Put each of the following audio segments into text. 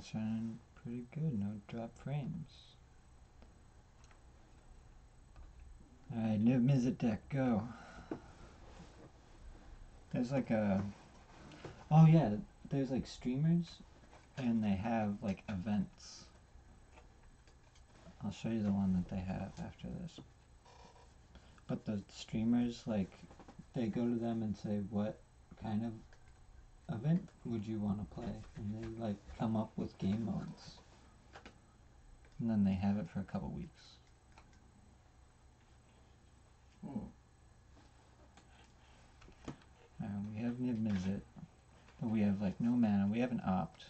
it's running pretty good. No drop frames. Alright, Niv Mizzet deck, go. There's like a... Oh yeah, there's like streamers, and they have like events. I'll show you the one that they have after this. But the streamers, like, they go to them and say, what kind of event would you want to play? And they like come up with game modes. And then they have it for a couple weeks. We have Niv Mizzet, but we have like no mana. We have an opt.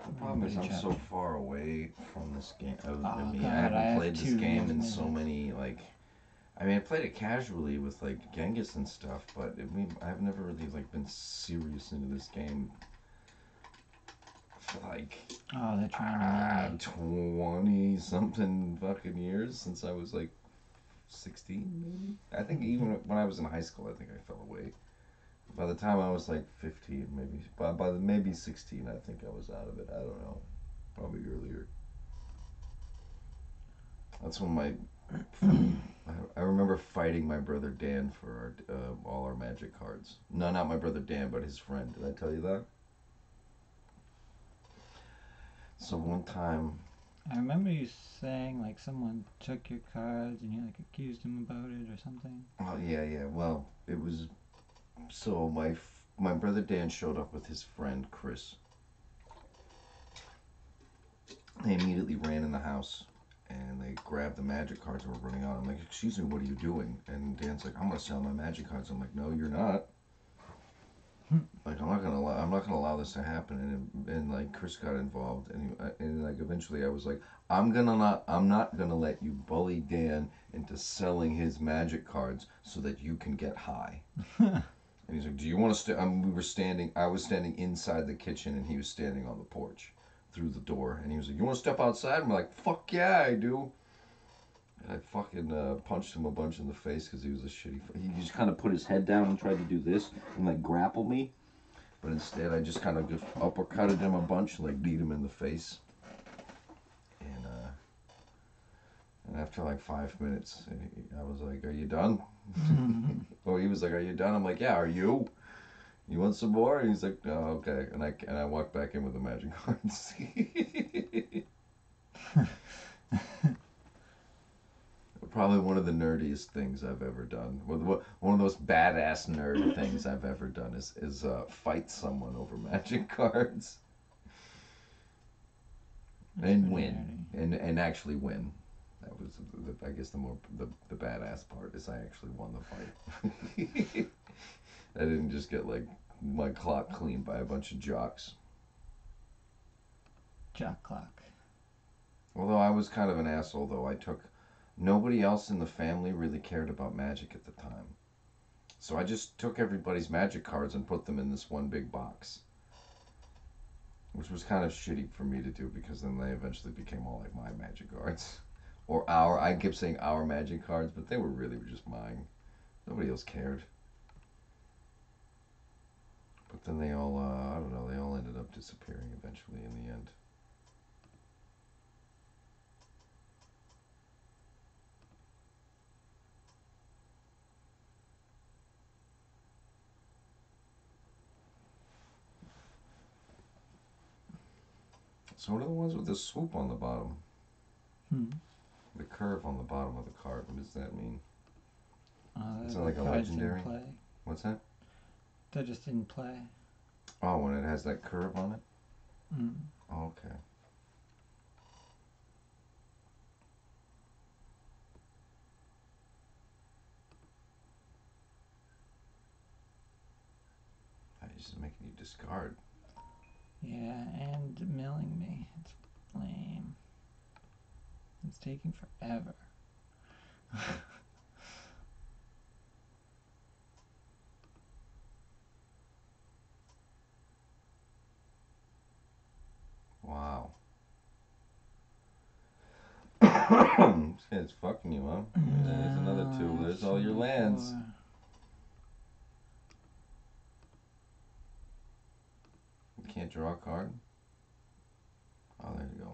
The problem is I'm so far away from this game. Oh, I God, haven't played this game in Niv so Mizzets. many, like... I mean, I played it casually with, like, Genghis and stuff, but I've never really, like, been serious into this game for, like... Oh, they're trying to 20-something fucking years since I was, like, 16, maybe? I think even when I was in high school, I think I fell away. By the time I was, like, 15, maybe... maybe 16, I think I was out of it. I don't know. Probably earlier. That's when I remember fighting my brother Dan for all our Magic cards. No, not my brother Dan, but his friend. Did I tell you that? So one time... I remember you saying like someone took your cards and you like accused him about it or something. Oh, yeah. Well, it was... So my brother Dan showed up with his friend Chris. They immediately ran in the house. And they grabbed the Magic cards and were running out. I'm like, excuse me, what are you doing? And Dan's like, I'm gonna sell my Magic cards. I'm like, no, you're not. Like, I'm not gonna allow this to happen. And like Chris got involved, and like eventually I was like, I'm not gonna let you bully Dan into selling his Magic cards so that you can get high. And he's like, do you want to I was standing inside the kitchen, and he was standing on the porch through the door, and he was like, you want to step outside? I'm like, fuck yeah, I do. And I fucking punched him a bunch in the face because he was a shitty... He just kind of put his head down and tried to do this and like grapple me, but instead I just kind of just uppercutted him a bunch and like beat him in the face. And after like 5 minutes, I was like, are you done? Oh, he was like, are you done? I'm like, yeah, are you? You want some more? And he's like, oh, okay. And I walked back in with the Magic cards. Probably one of the nerdiest things I've ever done. One of those badass nerd things I've ever done is fight someone over Magic cards. And win. And actually win. That was, I guess, the badass part is I actually won the fight. I didn't just get like my clock cleaned by a bunch of jocks. Jock clock. Although I was kind of an asshole, though. Nobody else in the family really cared about Magic at the time. So I just took everybody's Magic cards and put them in this one big box. Which was kind of shitty for me to do, because then they eventually became all like my Magic cards. Or I kept saying our Magic cards, but they were really just mine. Nobody else cared. But then they all, I don't know, they all ended up disappearing eventually in the end. So what are the ones with the swoop on the bottom? The curve on the bottom of the card, what does that mean? Is that like a legendary? What's that? They're just in play. Oh, when it has that curve on it? Oh, okay. It's just making you discard. Yeah, and milling me. It's lame. It's taking forever. Wow. It's fucking you, huh? There's another 2. There's all your lands. can't draw a card? Oh, there you go.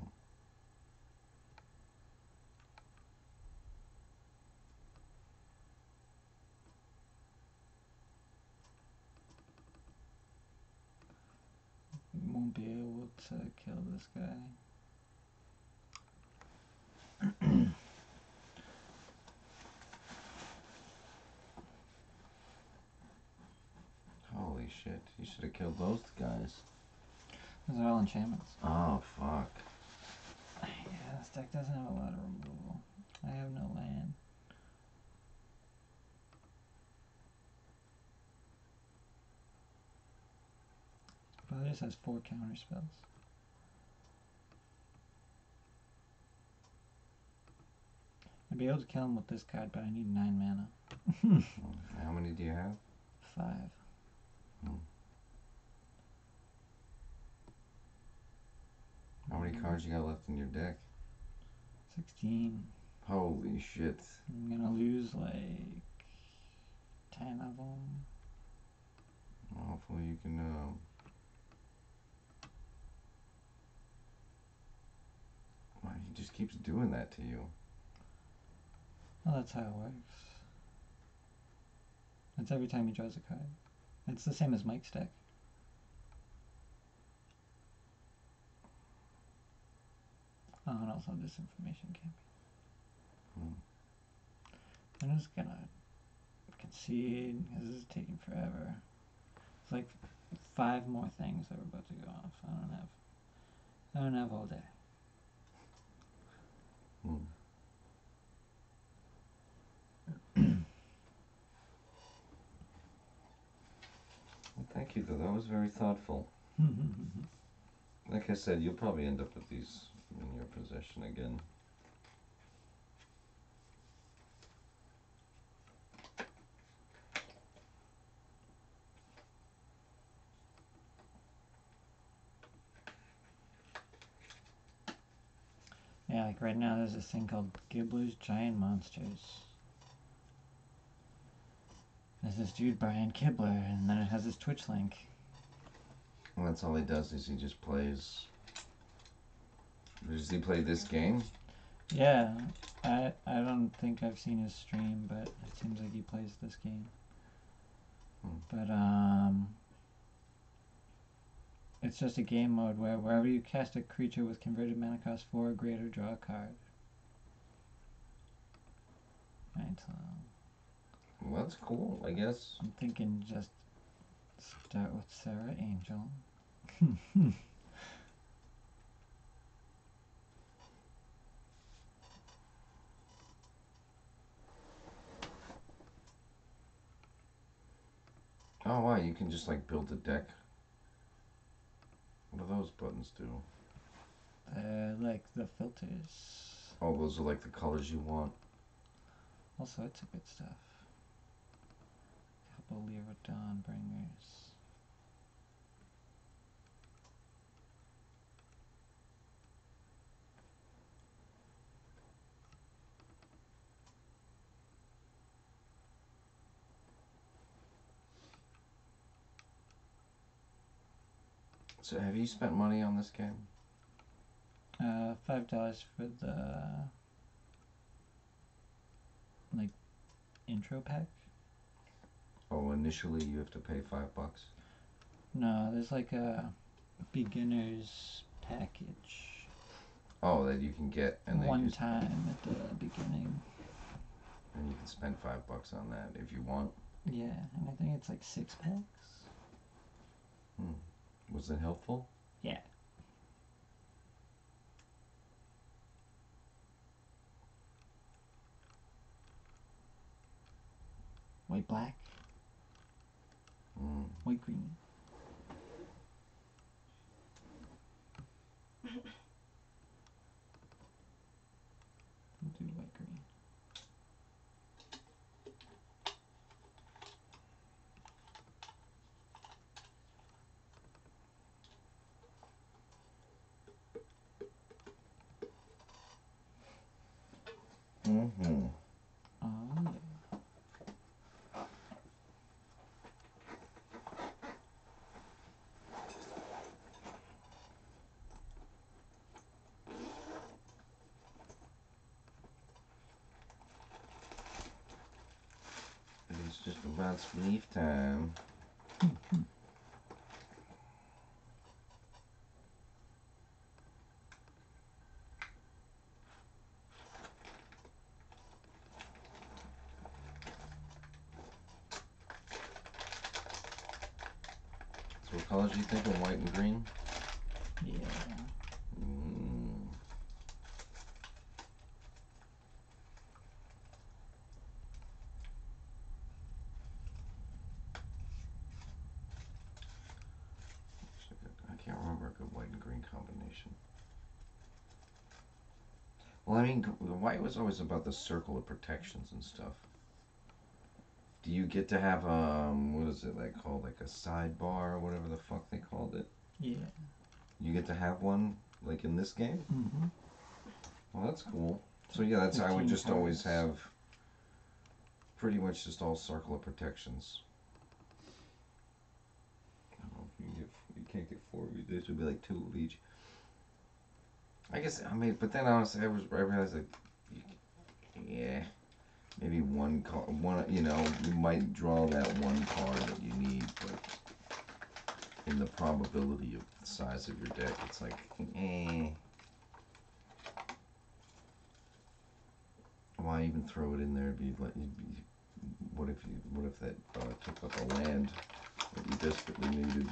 Won't be able to kill this guy. Holy shit. You should have killed those guys. Those are all enchantments. Oh, fuck. Yeah, this deck doesn't have a lot of removal. I have no land. But it just has 4 counter spells. I'd be able to kill him with this card, but I need 9 mana. How many do you have? 5. How many cards you got left in your deck? 16. Holy shit. I'm gonna lose like 10 of them. Hopefully you can, Why, he just keeps doing that to you. Well, that's how it works. It's every time he draws a card. It's the same as Mike's deck. Oh, and also disinformation campaign. I'm just gonna concede because this is taking forever. It's like 5 more things that are about to go off. I don't have all day. Well, thank you, though. That was very thoughtful. Like I said, you'll probably end up with these in your possession again. Yeah, like right now there's this thing called Gibbler's Giant Monsters. There's this dude, Brian Kibler, and then it has this Twitch link. Well, that's all he does is he just plays. Does he play this game? Yeah, I don't think I've seen his stream, but it seems like he plays this game. But it's just a game mode where wherever you cast a creature with converted mana cost 4 or greater, draw a card. Right, so Well, that's cool, I guess. I'm thinking just start with Sarah Angel. Oh, wow, you can just like build a deck. What do those buttons do? Like the filters. Oh, those are like the colors you want. All sorts of good stuff. Couple Lyra Dawnbringers. So have you spent money on this game? $5 for the like intro pack. Oh, initially you have to pay $5. No, there's like a beginner's package. Oh, that you can get and one just, time at the beginning. and you can spend $5 on that if you want. Yeah, and I think it's like 6 packs. Was it helpful? Yeah. White black. White green. We'll do white green. Oh yeah. about sleep time. So what colors do you think of white and green? Yeah. I can't remember a good white and green combination. Well, I mean, white was always about the circle of protections and stuff. Do you get to have what is it like called, like a sidebar or whatever the fuck they called it? Yeah. You get to have one like in this game? Mm-hmm. Well, that's cool. So yeah, that's I would 15 just always cards. have pretty much just all circle of protections. I don't know if you can't get 4 of each. This would be like 2 of each. I guess I mean, but then honestly, I realized like, yeah, maybe one card. One, you know, you might draw that one card that you need, but in the probability of the size of your deck, it's like, why even throw it in there? What if that took up a land that you desperately needed?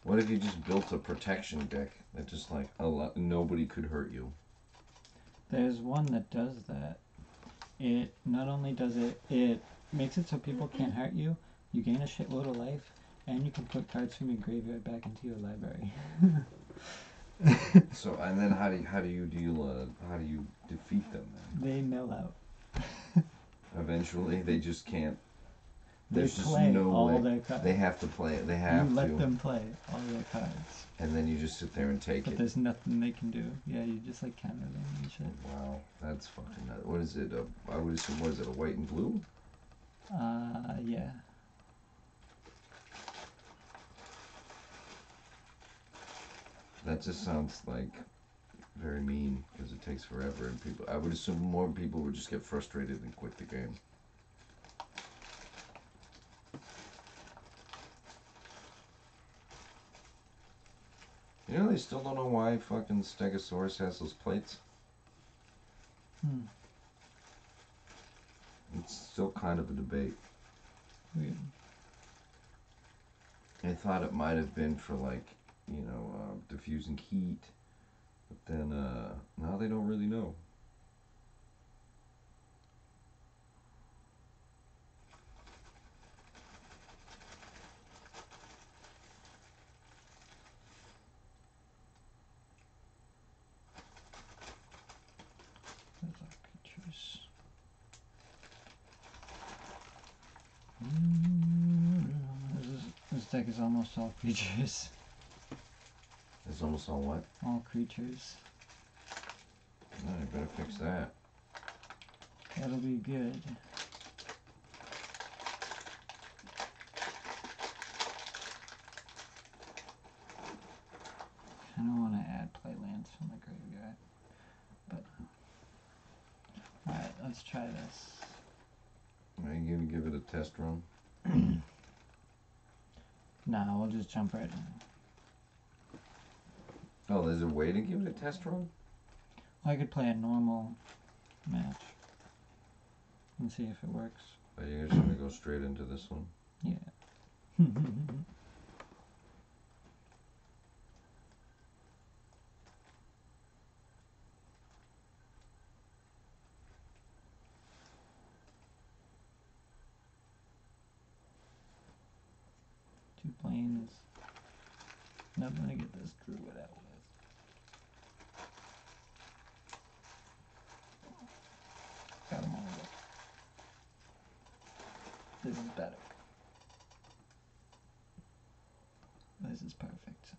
What if you just built a protection deck that just like nobody could hurt you? There's one that does that. It not only does it makes it so people can't hurt you. You gain a shitload of life, and you can put cards from your graveyard back into your library. So and then how do you defeat them then? They mill out. Eventually, they just can't. They There's just play no all way. their cards. They have to play it. They have you to. let them play all their cards. And then you just sit there and take But it. there's nothing they can do. Yeah, you just like counter them and shit. Wow, that's fucking nuts. What is it? I would assume, what is it, a white and blue? Yeah. That just sounds like very mean because it takes forever and people. I would assume more people would just get frustrated and quit the game. You know, they still don't know why fucking Stegosaurus has those plates. It's still kind of a debate. Weird. I thought it might have been for like, diffusing heat, but then now they don't really know. Those are creatures. This deck is almost all creatures. It's almost all what? All creatures. No, you better fix that. That'll be good. I don't want to add playlands from the graveyard, but alright, let's try this. Are you gonna give it a test run? Nah, we'll just jump right in. Oh, there's a way to give it a test run? I could play a normal match and see if it works. Are you just gonna go straight into this one? Yeah. Two planes. Nothing to get this druid out with. Got them all. This is better. This is perfect.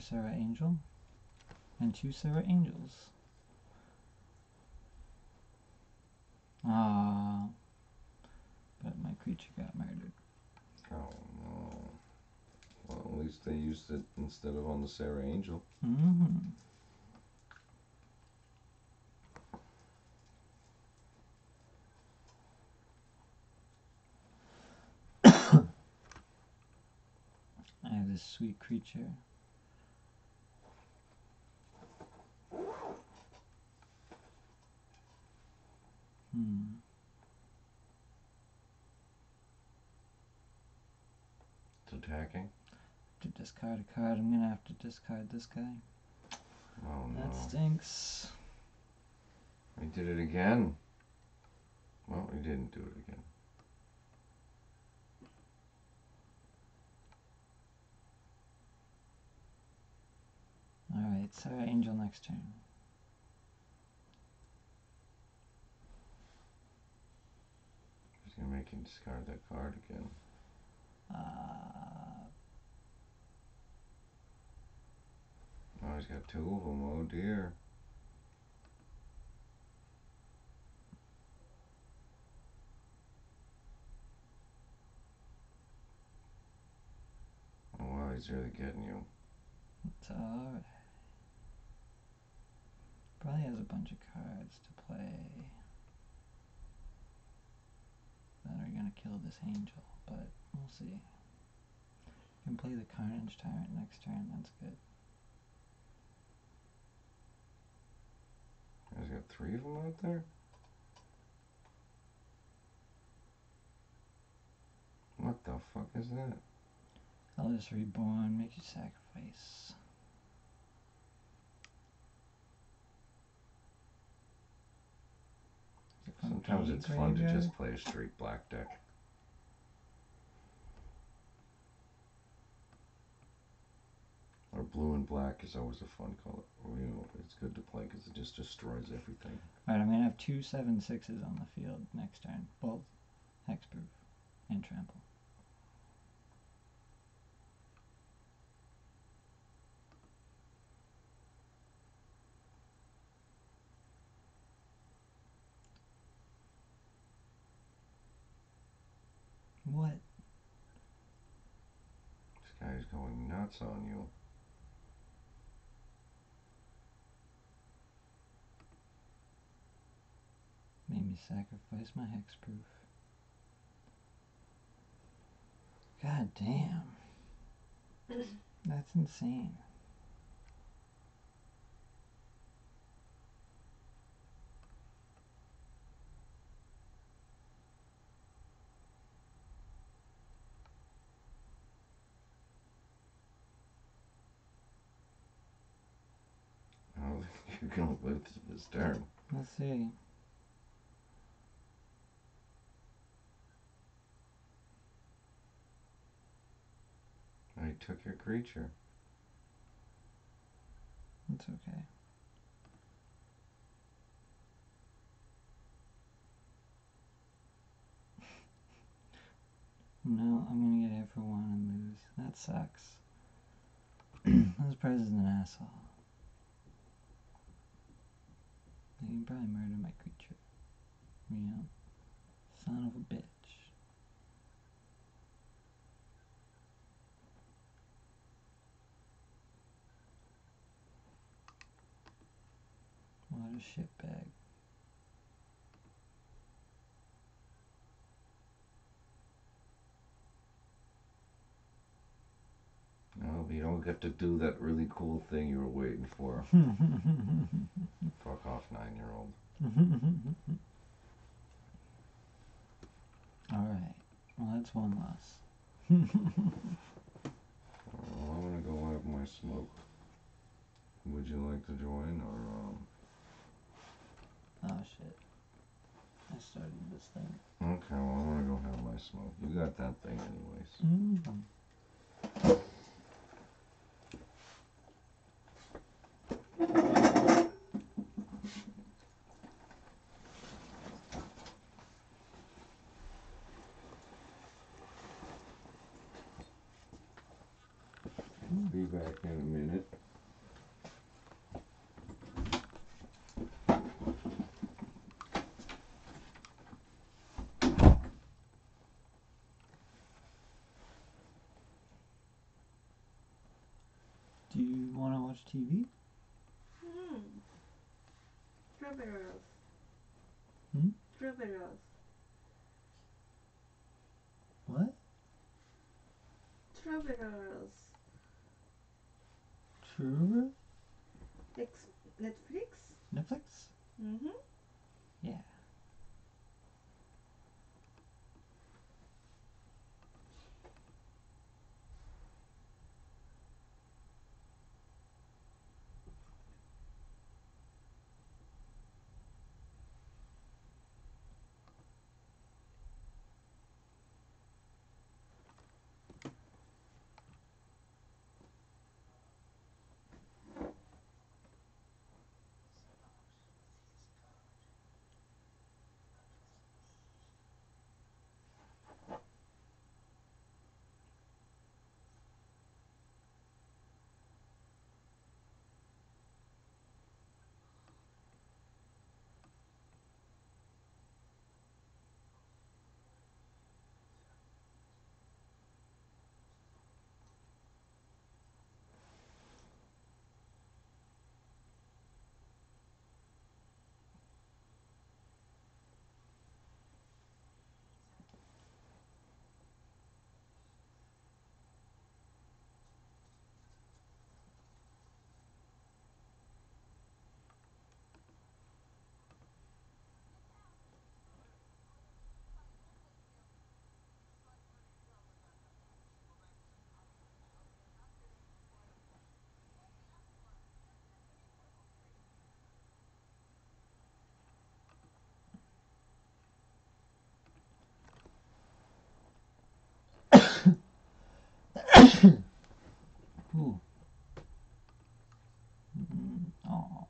Serra Angel. And 2 Serra Angels. Ah, but my creature got murdered. Oh no. Well, at least they used it instead of on the Serra Angel. Mm-hmm. I have this sweet creature. It's attacking? To discard a card, I'm gonna have to discard this guy. Oh no. That stinks. He did it again. Well, he didn't do it again. Alright, Serra Angel next turn. He's gonna make him discard that card again. Oh, he's got 2 of them. Oh dear. Oh wow, he's really getting you. It's alright. Probably has a bunch of cards to play that are gonna kill this angel, but we'll see. Can play the Carnage Tyrant next turn, that's good. He's got 3 of them out there? What the fuck is that? Ellis Reborn, make you sacrifice. Sometimes it's fun to just play a straight black deck. Or blue and black is always a fun color. You know, it's good to play because it just destroys everything. Alright, I'm going to have 2 7/6s on the field next turn. Both hexproof and trample. What? This guy's going nuts on you. Made me sacrifice my hexproof. God damn. That's insane. I don't think you're going to live to this turn. Let's see. I took your creature. It's okay. No, I'm gonna get hit for 1 and lose. That sucks. This prize is an asshole. They can probably murder my creature. Yeah. Son of a bitch. What a shitbag. No, but you don't get to do that really cool thing you were waiting for. Fuck off, 9-year-old. Alright. Well, that's 1 loss. Well, I'm gonna go have my smoke. Would you like to join, or Oh shit. I started this thing. Okay, well, I'm gonna go have my smoke. You got that thing anyways. Be back. back in a minute. Do you want to watch TV? Travelers. Hmm? Travelers. What? Travelers. True? Netflix? Netflix? Mm-hmm. Yeah. Ooh. Oh.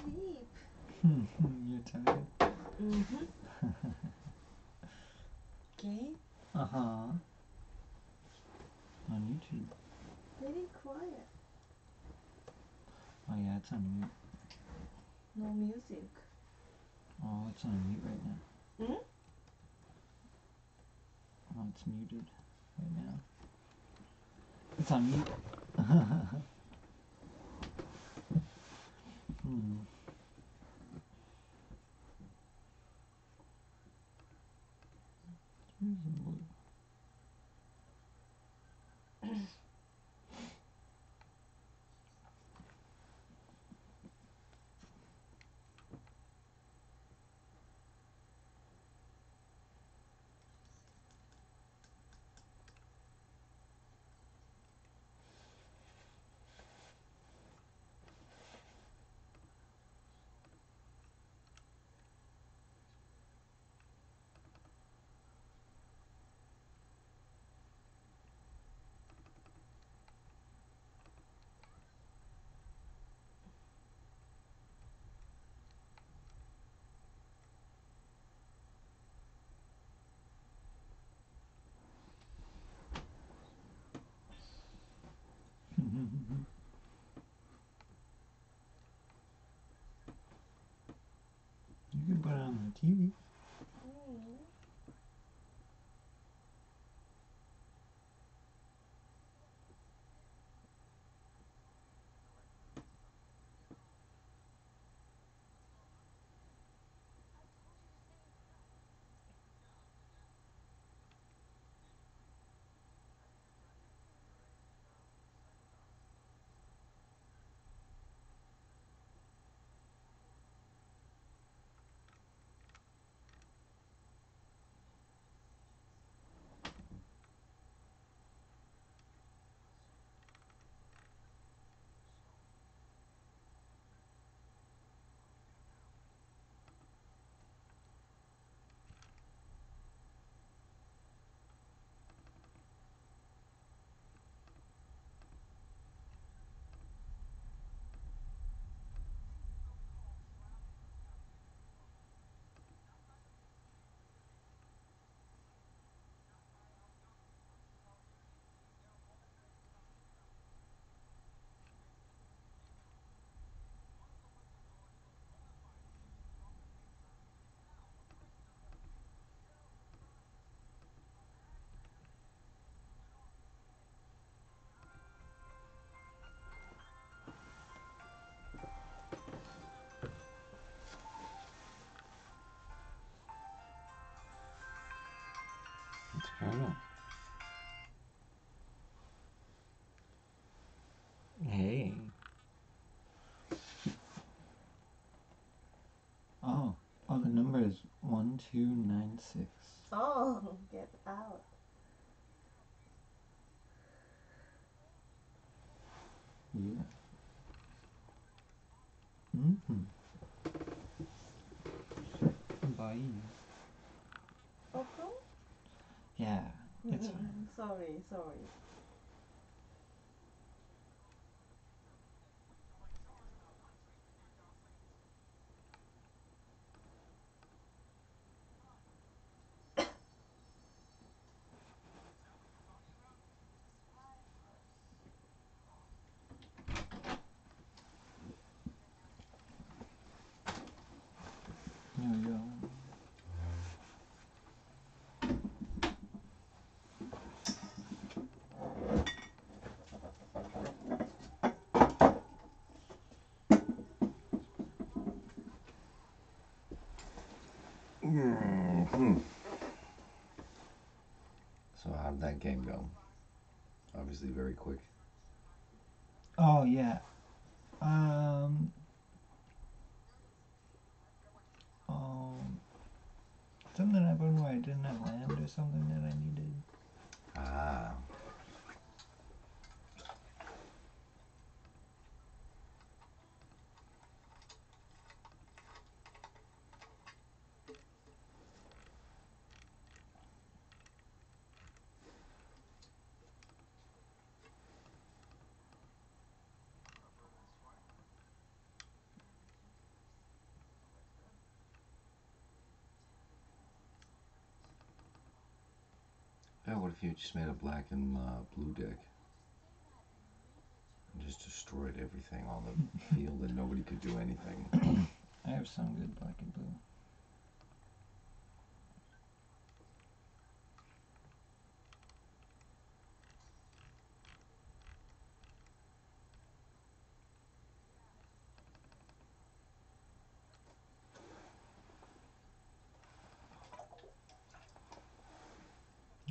Sleep. You're tired? Mm-hmm. Okay. Uh-huh. On YouTube. Very quiet. Oh yeah, it's on mute. No music. Oh, it's on mute right now. Hmm? Oh, it's muted right now. It's on mute. Hmm. kiwi. Mm. It's Colonel. Hey. Oh. Oh, the number is 1296. Oh, get out. Yeah. Mm-hmm. Bye. Okay? Yeah, it's fine. Sorry. Yo, yo. Hmm. So how did that game go? Obviously very quick. Oh, yeah. Um, um, something happened where I didn't have land or something that I needed. Ah. Yeah, what if you just made a black and blue deck? And just destroyed everything on the field and nobody could do anything. I have some good black and blue.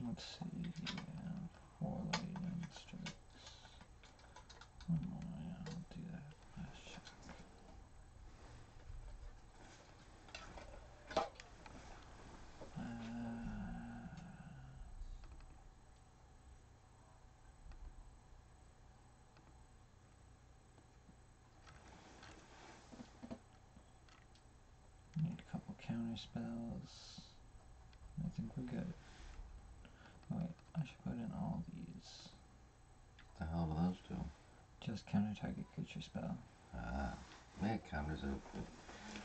Let's see. Yeah, 4 lightning strikes. One more. Yeah, I'll do that. Last check. Need a couple counter spells. I think we're good. Oh, wait, I should put in all these. What the hell do those do? Just counter target creature spell. Ah. Yeah, counters are.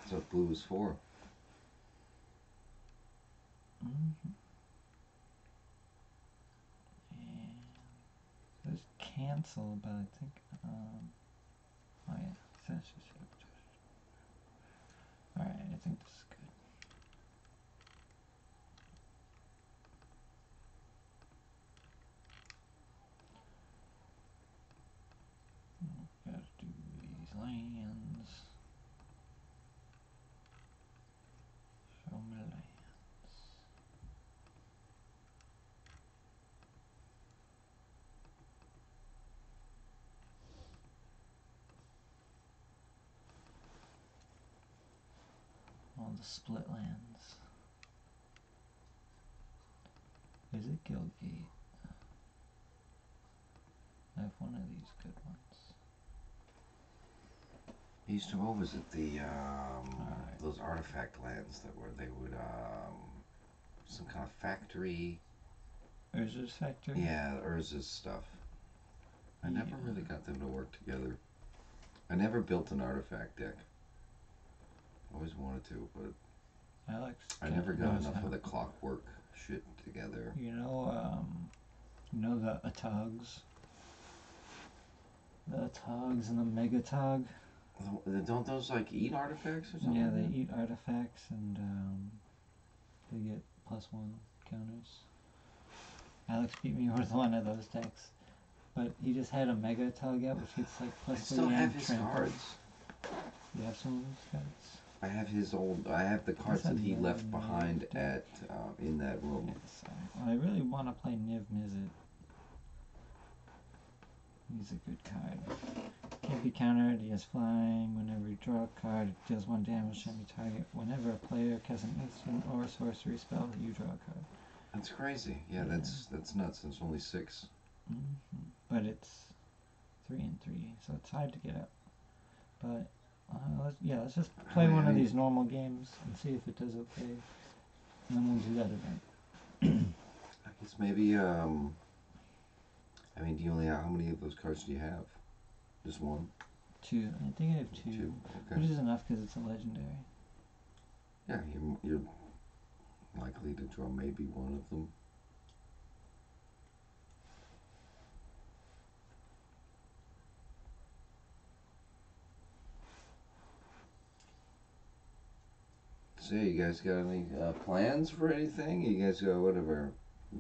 That's what blue is for. Mm-hmm. And there's cancel, but I think, oh yeah, that's just it. Alright, I think this is good. the split lands. Is it Guildgate? I have one of these good ones. I used to go visit the Alright. those artifact lands that were they would some kind of factory. Urza's Factory? Yeah, Urza's stuff. I never Yeah. really got them to work together. I never built an artifact deck. Always wanted to, but Alex I never got knows enough how. of the clockwork shit together. You know the Atogs? The Atogs and the Megatog? Don't those like eat artifacts or something? Yeah, like they that? eat artifacts and they get +1 counters. Alex beat me with one of those decks. But he just had a Megatog out which gets like I +3 still have and his trample. cards. You have some of those cards? I have his old. I have the cards That's that he left annoying, behind dude. at in that room. Yes, I really want to play Niv Mizzet. He's a good card. Can't be countered, he has flying. Whenever you draw a card, it deals 1 damage to any target. Whenever a player casts an instant or sorcery spell, you draw a card. That's crazy. Yeah, Yeah. that's nuts. It's only 6. But it's 3 and 3, so it's hard to get up. But let's just play one of these normal games and see if it does okay. And then we'll do that event. I guess maybe. I mean, do you only have how many of those cards do you have? Just one. 2. I think I have 2. 2. Which Okay. is enough because it's a legendary. Yeah, you're likely to draw maybe one of them. So yeah, you guys got any plans for anything? You guys got whatever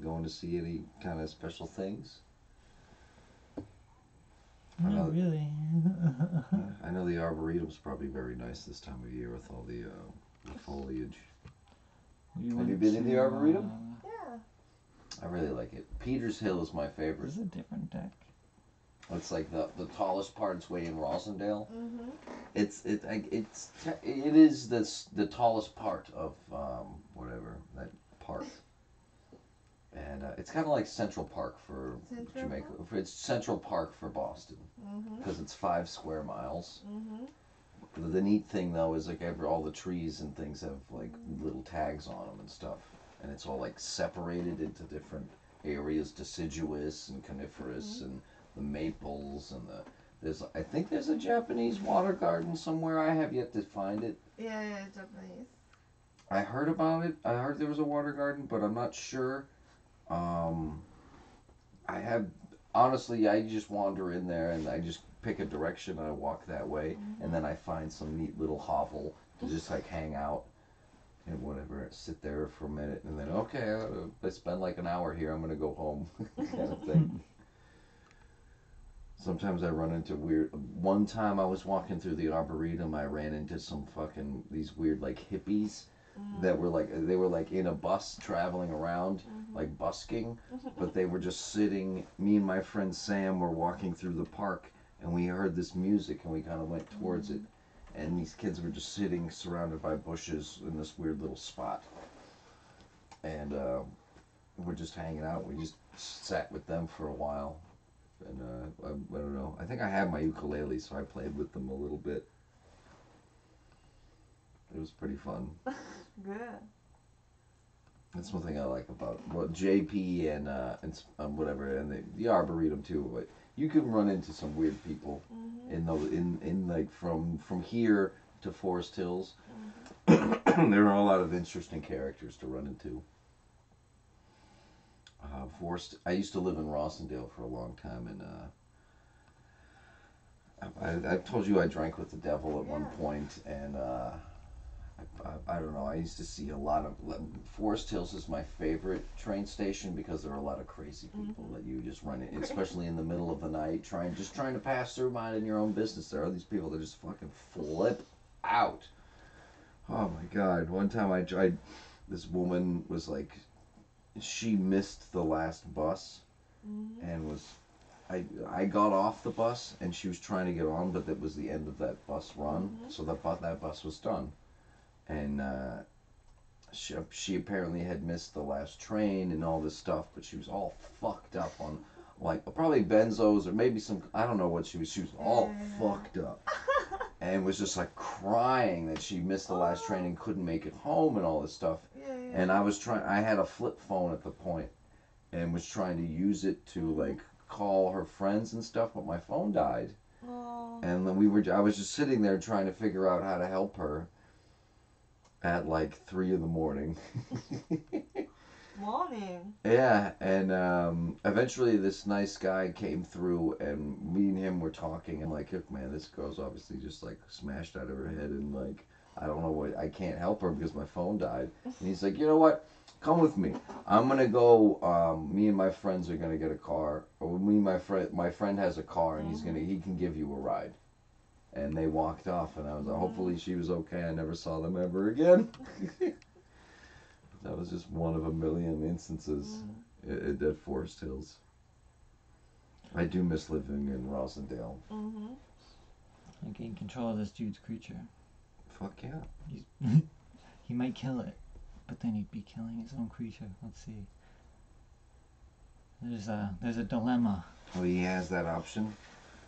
going to see any kind of special things? I know- Not really. I know the Arboretum's probably very nice this time of year with all the foliage. We Have went you been in the to, Arboretum? Yeah. I really like it. Peters Hill is my favorite. This is a different deck. It's like the tallest part's way in Rosendale. Mhm. It is the tallest part of whatever that park, and it's kind of like Central Park for Central Jamaica. Park? It's Central Park for Boston Mhm. because it's 5 square miles. Mhm. The neat thing though is like all the trees and things have like little tags on them and stuff, and it's all like separated into different areas: deciduous and coniferous, and the maples and I think there's a Japanese water garden somewhere. I have yet to find it. Yeah, Japanese. I heard about it. I heard there was a water garden, but I'm not sure. I have honestly, I just wander in there and I just pick a direction and I walk that way, and then I find some neat little hovel to just like hang out and whatever, sit there for a minute, and then okay, I spend like an hour here. I'm gonna go home, kind of thing. Sometimes I run into weird. One time I was walking through the Arboretum, I ran into these weird like hippies that were like in a bus traveling around, like busking, but they were just sitting. Me and my friend Sam were walking through the park, and we heard this music, and we kind of went towards it, and these kids were just sitting surrounded by bushes in this weird little spot, and we're just hanging out. We just sat with them for a while. And I don't know. I think I have my ukulele, so I played with them a little bit. It was pretty fun. Good. That's one thing I like about JP and whatever, and the Arboretum too. But you can run into some weird people in like from here to Forest Hills. There are a lot of interesting characters to run into. I used to live in Rosendale for a long time, and I told you I drank with the devil at one point, and I don't know. I used to see a lot of Forest Hills is my favorite train station because there are a lot of crazy people that you just run in, especially in the middle of the night, trying to pass through, minding your own business. There are these people that just fucking flip out. Oh my god! One time I tried. This woman was like. She missed the last bus and I got off the bus and she was trying to get on, but that was the end of that bus run, so that bus was done, and and she apparently had missed the last train and all this stuff, but she was all fucked up on like probably benzos or maybe some, I don't know what she was. She was all fucked up and was just like crying that she missed the last train and couldn't make it home and all this stuff. And I had a flip phone at the point and was trying to use it to like call her friends and stuff, but my phone died. And then I was just sitting there trying to figure out how to help her at like 3 in the morning. Morning. Yeah, and eventually this nice guy came through, and me and him were talking. I'm like, look, man, this girl's obviously just like smashed out of her head, and like, I don't know what, I can't help her because my phone died. And he's like, you know what? Come with me. I'm gonna go. Me and my friends are gonna get a car. Or me and my friend has a car, and he can give you a ride. And they walked off, and I was like, hopefully she was okay. I never saw them ever again. That was just one of a million instances at Forest Hills. I do miss living in Rosendale. I gain control of this dude's creature. Fuck yeah. He might kill it, but then he'd be killing his own creature. Let's see. There's a dilemma. Oh, he has that option?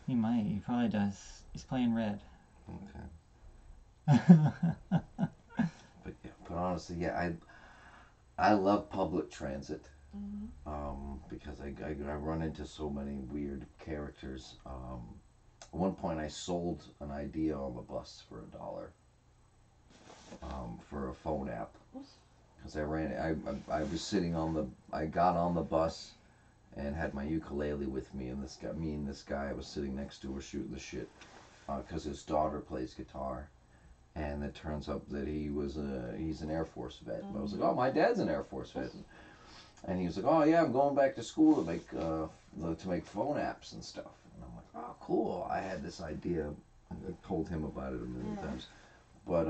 He might. He probably does. He's playing red. Okay. But honestly, yeah, I love public transit. Because I run into so many weird characters. At one point, I sold an idea on the bus for $1 for a phone app. Because I was sitting I got on the bus and had my ukulele with me, and this guy was sitting next to her shooting the shit. Because his daughter plays guitar, and it turns out that he's an Air Force vet. And I was like, oh, my dad's an Air Force vet, and he was like, oh yeah, I'm going back to school to make phone apps and stuff. And I'm like, oh cool. I had this idea. I told him about it a million times, but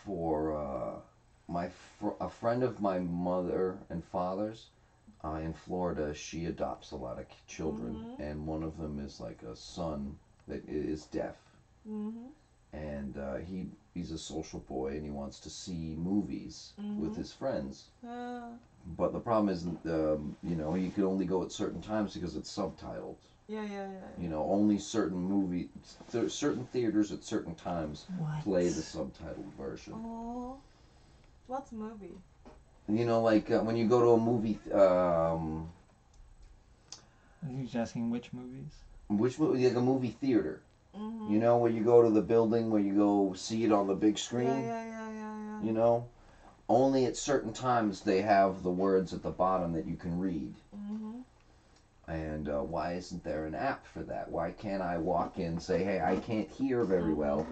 for a friend of my mother and father's. In Florida, she adopts a lot of children, and one of them is like a son that is deaf, and he's a social boy, and he wants to see movies with his friends. But the problem is, you can only go at certain times because it's subtitled. Only certain certain theaters at certain times play the subtitled version. Oh, what's movie? Like when you go to a movie. He's asking which movies? Which movie? Like a movie theater. Where you go to the building, where you go see it on the big screen. Yeah. Only at certain times they have the words at the bottom that you can read. And why isn't there an app for that? Why can't I walk in and say, hey, I can't hear very well,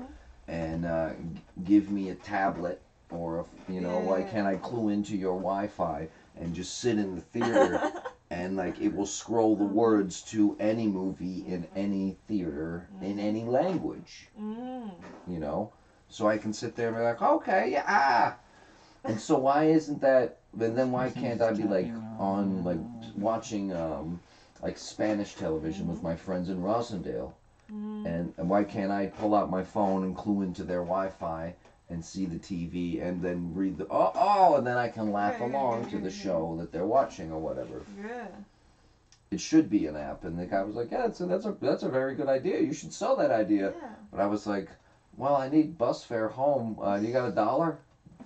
and give me a tablet? Or, why can't I clue into your Wi-Fi and just sit in the theater and, like, it will scroll the words to any movie in any theater in any language, So I can sit there and be like, okay, yeah, And so why isn't that, and then why can't I be, like, on, like, watching, like, Spanish television with my friends in Rosendale? And why can't I pull out my phone and clue into their Wi-Fi and see the TV and then read and then I can laugh along to the show that they're watching or whatever. Yeah. It should be an app. And the guy was like, yeah, that's a very good idea. You should sell that idea. Yeah. But I was like, well, I need bus fare home. You got $1?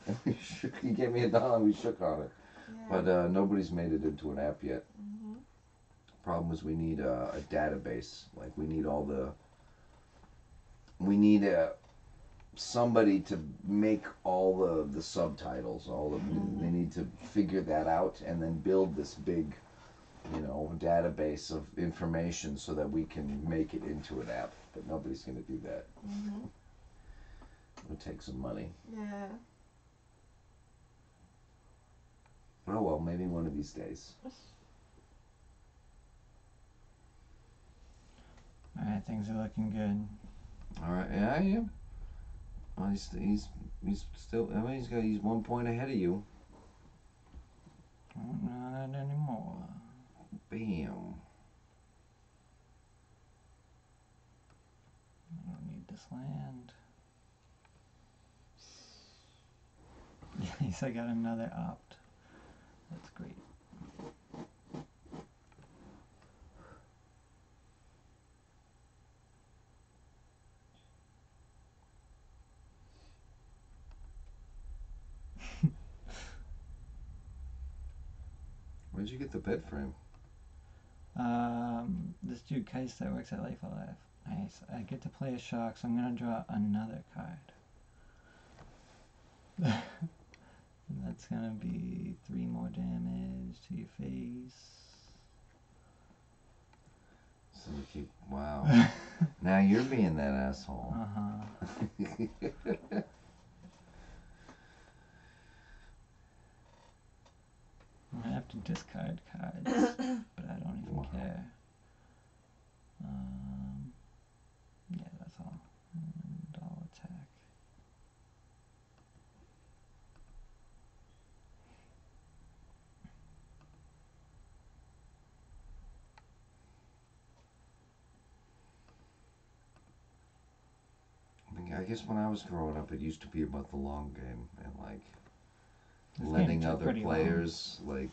And he gave me $1 and we shook on it. Yeah. But nobody's made it into an app yet. Problem is we need a database. Like we need somebody to make all the subtitles. They need to figure that out and then build this big, database of information so that we can make it into an app. But nobody's going to do that. It would take some money. Yeah. Oh well, maybe one of these days. Alright, things are looking good. Alright, yeah. Well, he's still. I mean, he's 1 point ahead of you. Not anymore. Bam. I don't need this land. Nice, I got another opt. That's great. Where'd you get the bed frame? This dude Keist that works at Life Alive. Nice. I get to play a shock, so I'm gonna draw another card. And that's gonna be 3 more damage to your face. So you keep, wow. Now you're being that asshole. I'm gonna have to discard cards, but I don't even care. Yeah, that's all. And I'll attack. I guess when I was growing up, it used to be about the long game and like This letting game took other pretty players like,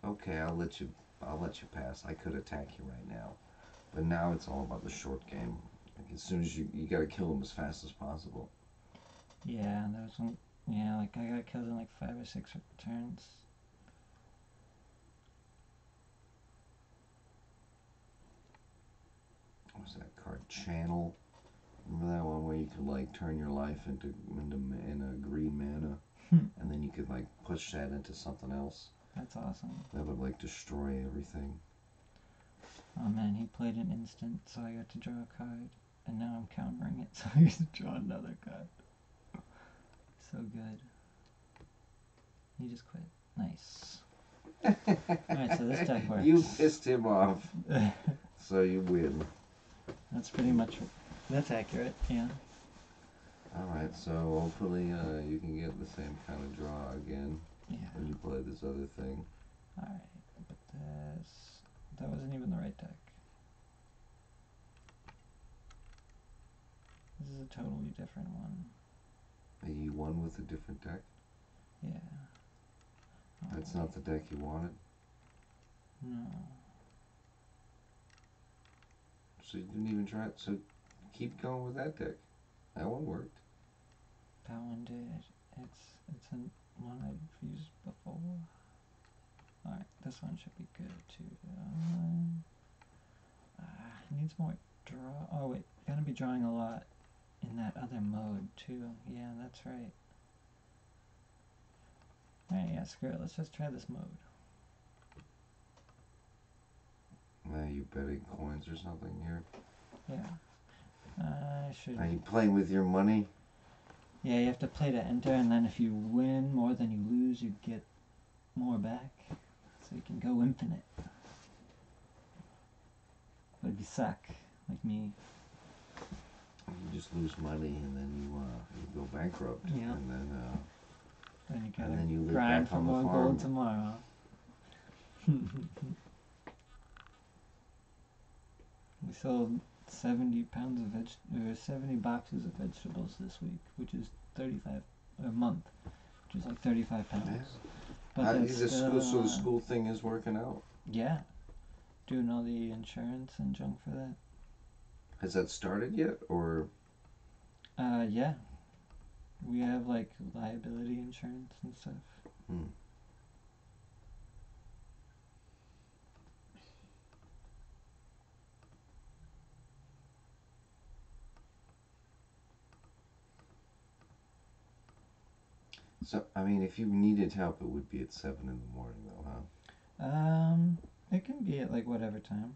okay, I'll let you pass. I could attack you right now, but now it's all about the short game. Like as soon as you got to kill them as fast as possible. Yeah, and there's one. Yeah, like I got killed in like 5 or 6 turns. What was that card? Channel. Remember that one where you could like turn your life into green mana, and then you could like push that into something else. That's awesome. That would like destroy everything. Oh man, he played an instant, so I got to draw a card, and now I'm countering it, so I get to draw another card. So good. He just quit. Nice. Alright, so this deck works. You pissed him off, so you win. That's pretty much. That's accurate, yeah. Alright, so hopefully you can get the same kind of draw again when you play this other thing. Alright, but that wasn't even the right deck. This is a totally different one. You won with a different deck? Yeah. That's not the deck you wanted? No. So you didn't even try it? So keep going with that deck. That one worked. That one did. It's one I've used before. Alright, this one should be good too. Needs more draw. Oh wait, gonna be drawing a lot in that other mode too. Yeah, that's right. Alright, yeah, screw it. Let's just try this mode. Now you betting coins or something here? Yeah. I should. Are you playing with your money? Yeah, you have to play to enter, and then if you win more than you lose, you get more back. So you can go infinite. But if you suck, like me. You just lose money and then you go bankrupt. Yeah. And then you gotta and then you live grind back for on the more farm. gold tomorrow. We sold 70 pounds of 70 boxes of vegetables this week, which is 35 a month, which is like 35 pounds. Yeah. But So the school thing is working out. Yeah, doing all the insurance and junk for that. Has that started yet, or? Yeah. We have like liability insurance and stuff. So, I mean, if you needed help, it would be at 7 in the morning, though, huh? It can be at like whatever time.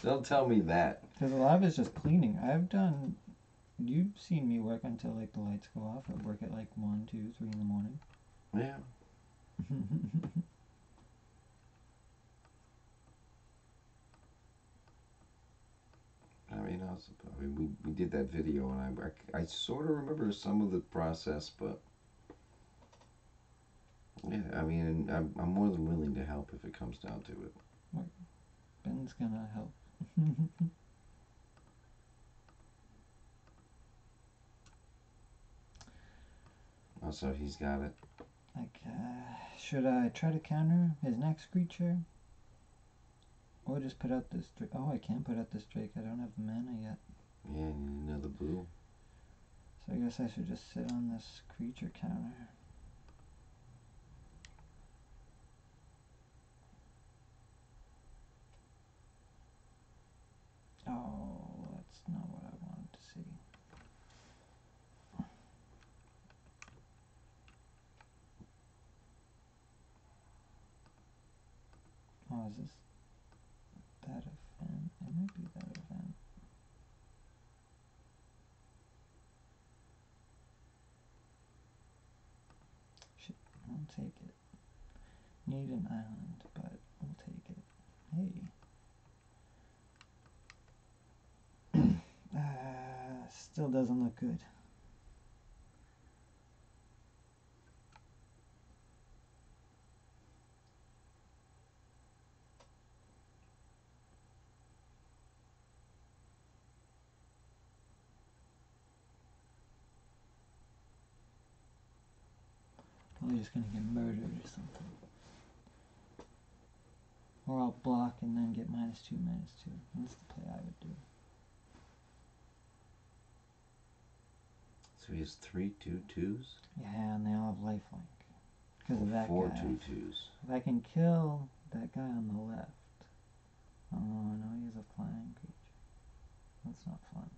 Don't tell me that. Because a lot of it's just cleaning. You've seen me work until like the lights go off, or work at like 1, 2, 3 in the morning. Yeah. We did that video, and I sort of remember some of the process, but yeah, I mean, I'm more than willing to help if it comes down to it. Ben's gonna help. Oh, so he's got it. Like, should I try to counter his next creature? Or just put out this Drake? Oh, I can't put out this Drake. I don't have the mana yet. Yeah, you need another boo. So I guess I should just sit on this creature counter. Oh, that's not what I wanted to see. Oh, is this that event? It might be that event. Shit, I'll take it. Need an island, but we'll take it. Hey. Still doesn't look good. Probably just gonna get murdered or something. Or I'll block and then get -2, -2. That's the play I would do. So he has 3 2/2s? Yeah, and they all have lifelink. Because of that 4 guy. 2/2s. If I can kill that guy on the left. Oh no, he's a flying creature. That's not fun.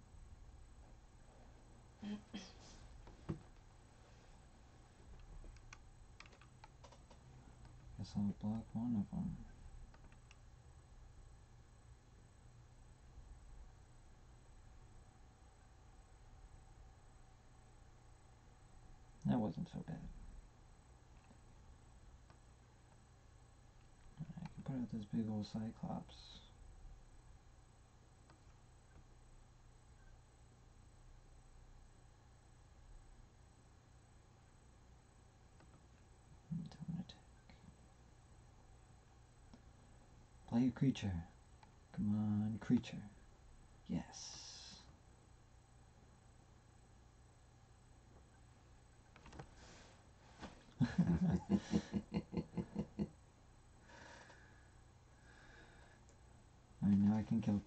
Guess I'll block one of them. That wasn't so bad. I can put out this big old Cyclops. Don't attack. Play a creature. Come on, creature. Yes. I know I can kill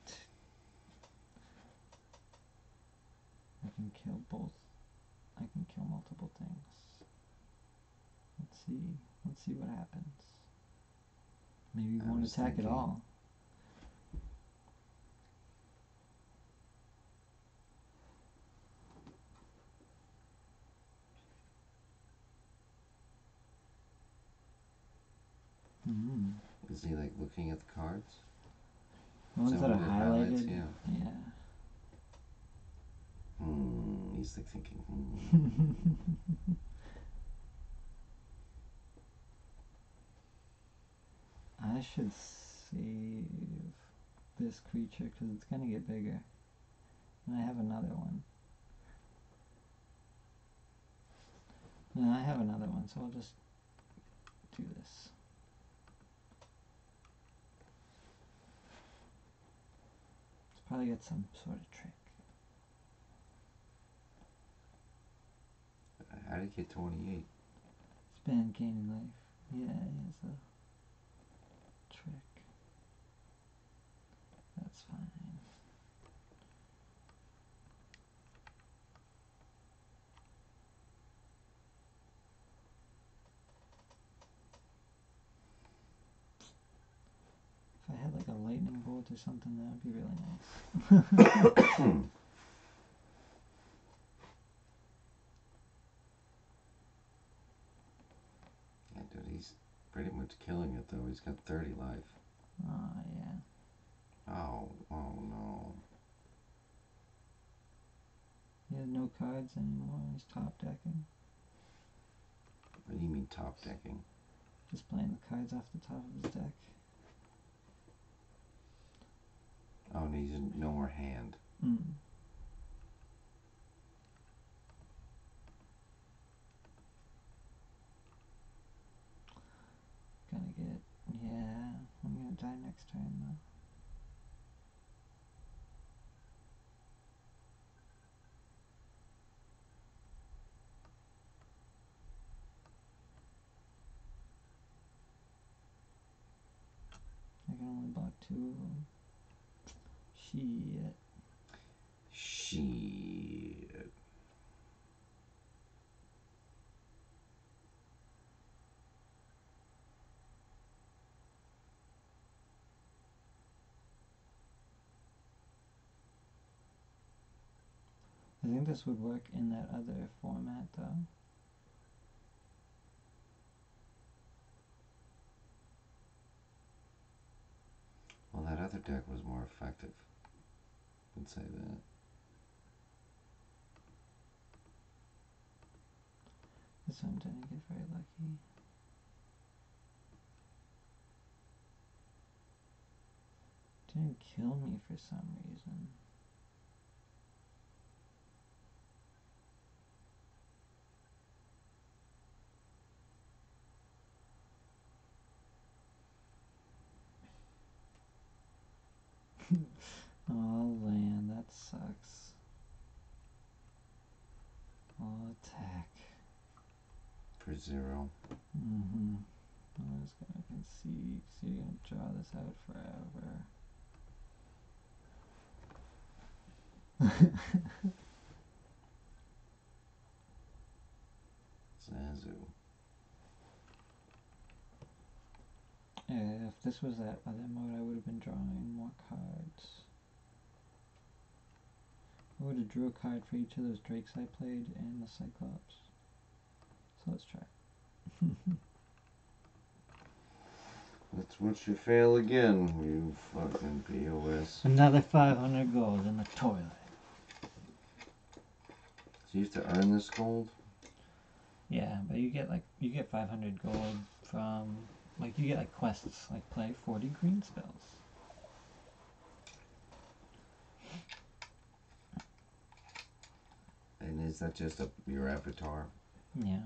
I can kill both. I can kill multiple things. Let's see what happens. Maybe you won't attack at all. Is he like looking at the cards? The ones that are highlighted? Yeah. He's like thinking, I should save this creature because it's going to get bigger. And I have another one. And I have another one, so I'll just do this. Let's probably get some sort of trick. how did he get 28? Spend gaining life. Yeah, he has a trick. That's fine. If I had like a lightning bolt or something, that would be really nice. Yeah, dude, he's pretty much killing it though. He's got 30 life. Oh, yeah. Oh no. He has no cards anymore. He's top decking. What do you mean top decking? Just playing the cards off the top of his deck. Oh, and he's no more hand. Gonna get, yeah, I'm gonna die next turn though. out 2 of them. Shit. Shit. I think this would work in that other format though. Well, that other deck was more effective. I'd say that. This one didn't get very lucky. Didn't kill me for some reason. Oh, land, that sucks. Oh, attack. For 0. Mm-hmm. I'm just gonna concede, so you're gonna draw this out forever. Zazu. If this was that other mode, I would have been drawing more cards. I would have drew a card for each of those drakes I played and the Cyclops. So let's try. That's what you fail again, you fucking POS. Another 500 gold in the toilet. So you have to earn this gold? Yeah, but you get 500 gold from you get like quests, like play 40 green spells. And is that just your avatar? Yeah,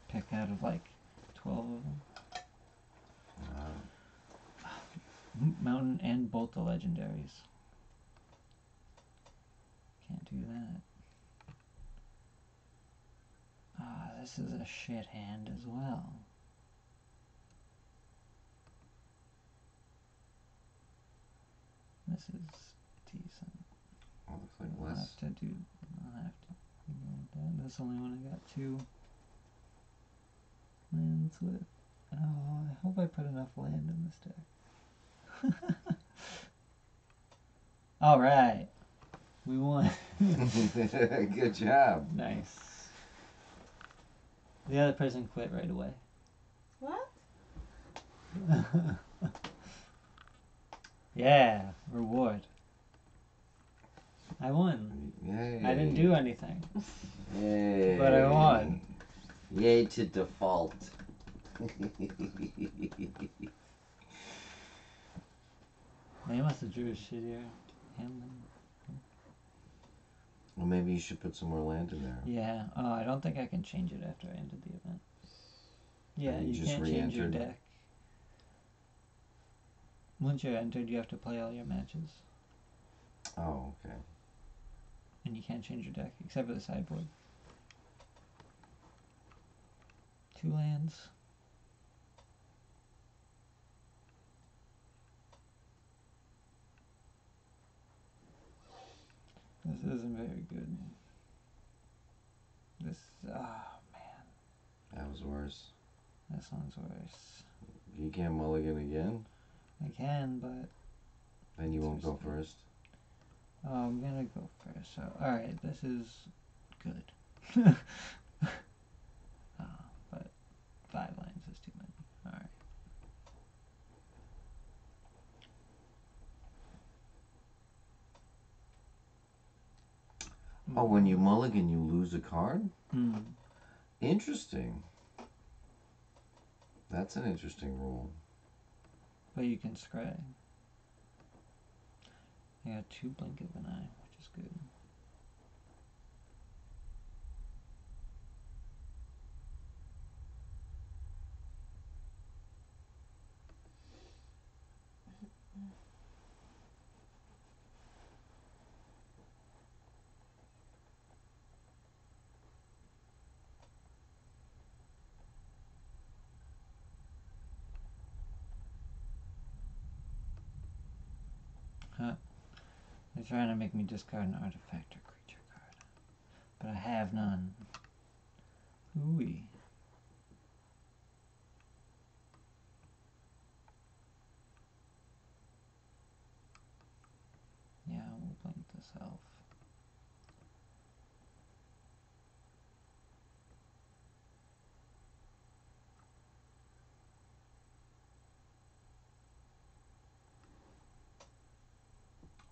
pick out of like 12 of them. Mountain and both the legendaries. Can't do that. Ah, this is a shit hand as well. This is decent. Oh, looks like I'll less. have to do that. This only one I got 2 lands with. Oh, I hope I put enough land in this deck. All right, we won. Good job. Nice. The other person quit right away. What? Yeah, reward. I won. Yay. I didn't do anything, Yay. but I won. Yay to default. They must have drew a shittier hand than. Well, maybe you should put some more land in there. Yeah. Oh, I don't think I can change it after I ended the event. Yeah, And you you just can't change your re-entered? deck. Once you're entered, you have to play all your matches, Oh, okay. and you can't change your deck except for the sideboard. 2 lands. This isn't very good. This, oh man, That was worse. this one's worse. You can't mulligan again? I can, but Then you won't go first? oh, I'm gonna go first. So, alright, this is good. But 5 lines is too many. Alright. Oh, when you mulligan, you lose a card? Mm. Interesting. That's an interesting rule. But you can scry. I got 2 blink of an eye, which is good. Huh. They're trying to make me discard an artifact or creature card. But I have none. Ooh-wee. Yeah, we'll blink this elf.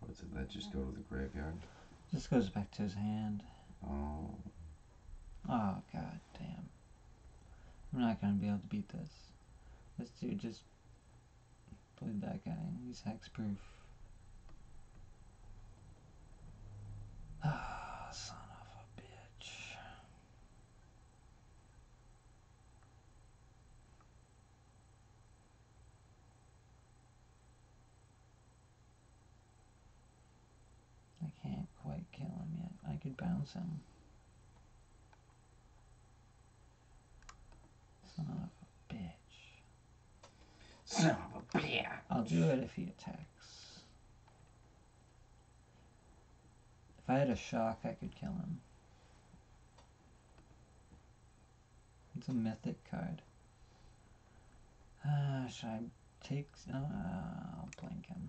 What's it? That just go to the graveyard? Just goes back to his hand. Oh. Oh, god damn. I'm not gonna be able to beat this. This dude just played that guy. He's hexproof. Ah, son of a bitch. I can't quite kill him yet. I could bounce him. Son of a bitch. Son of a bitch. I'll do it if he attacks. If I had a shock, I could kill him. It's a mythic card. Should I take... I'll blink him.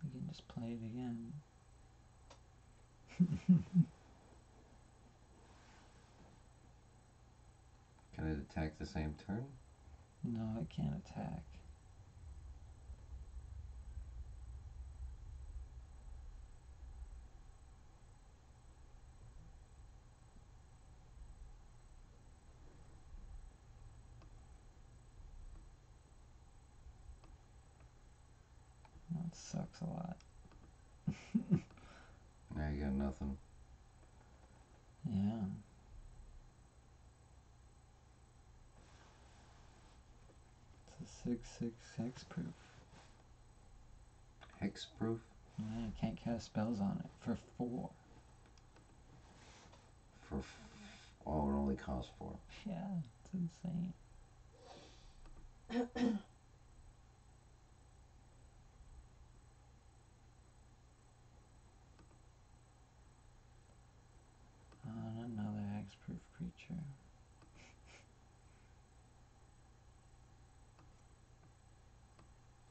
You can just play it again. Can it attack the same turn? No, it can't attack. That sucks a lot. Now you got nothing. Yeah. It's a 6/6 hexproof. Hexproof? Yeah, you can't cast spells on it for 4. Oh, it only costs 4. Yeah, it's insane. Another hexproof creature.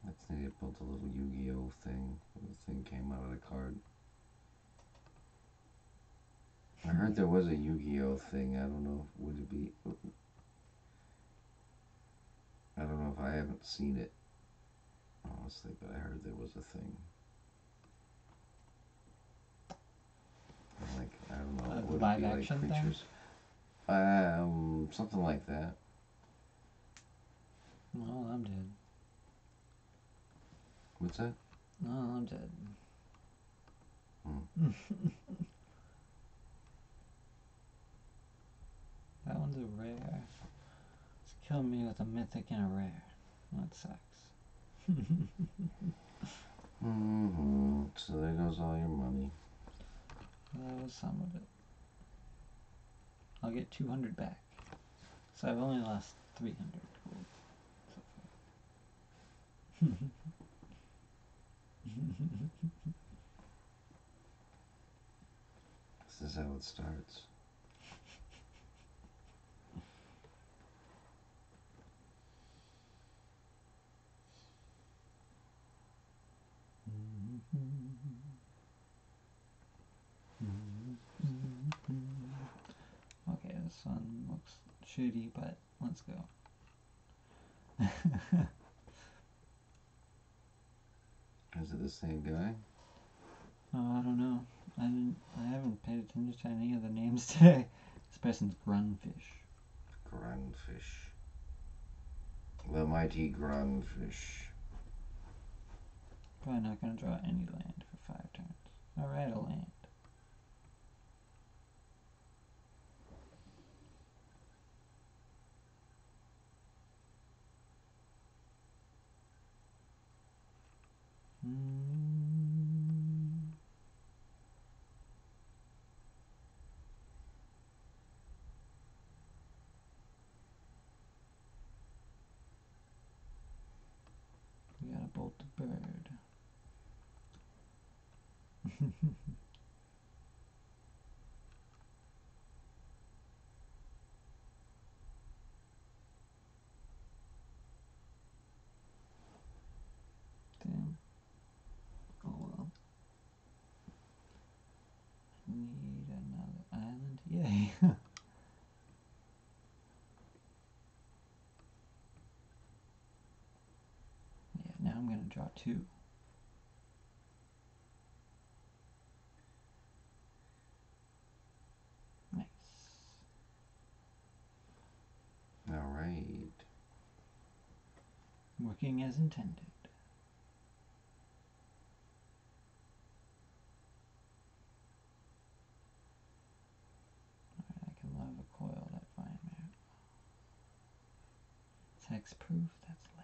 That's neat. It built a little Yu-Gi-Oh thing. The thing came out of the card. I heard there was a Yu-Gi-Oh thing. I don't know. Would it be? I don't know if I haven't seen it, honestly, but I heard there was a thing. Like, I don't know. The Would live it be action like thing? creatures? Something like that. Well, I'm dead. What's that? No, I'm dead. That one's a rare. It's killing me with a mythic and a rare. That sucks. So there goes all your money. That was some of it. I'll get 200 back. So I've only lost 300 gold so far. This is how it starts. Okay, this one looks shitty, but let's go. Is it the same guy? Oh, I don't know. I haven't paid attention to any of the names today. This person's Grunfish. Grunfish. The mighty Grunfish. Probably not gonna draw any land for 5 turns. Alright, a land. Damn. Oh well. Need another island? Yay. Yeah, now I'm gonna draw 2. Nice. Alright. Working as intended. Alright, I can lava coil that fine man. It's hexproof? That's lame.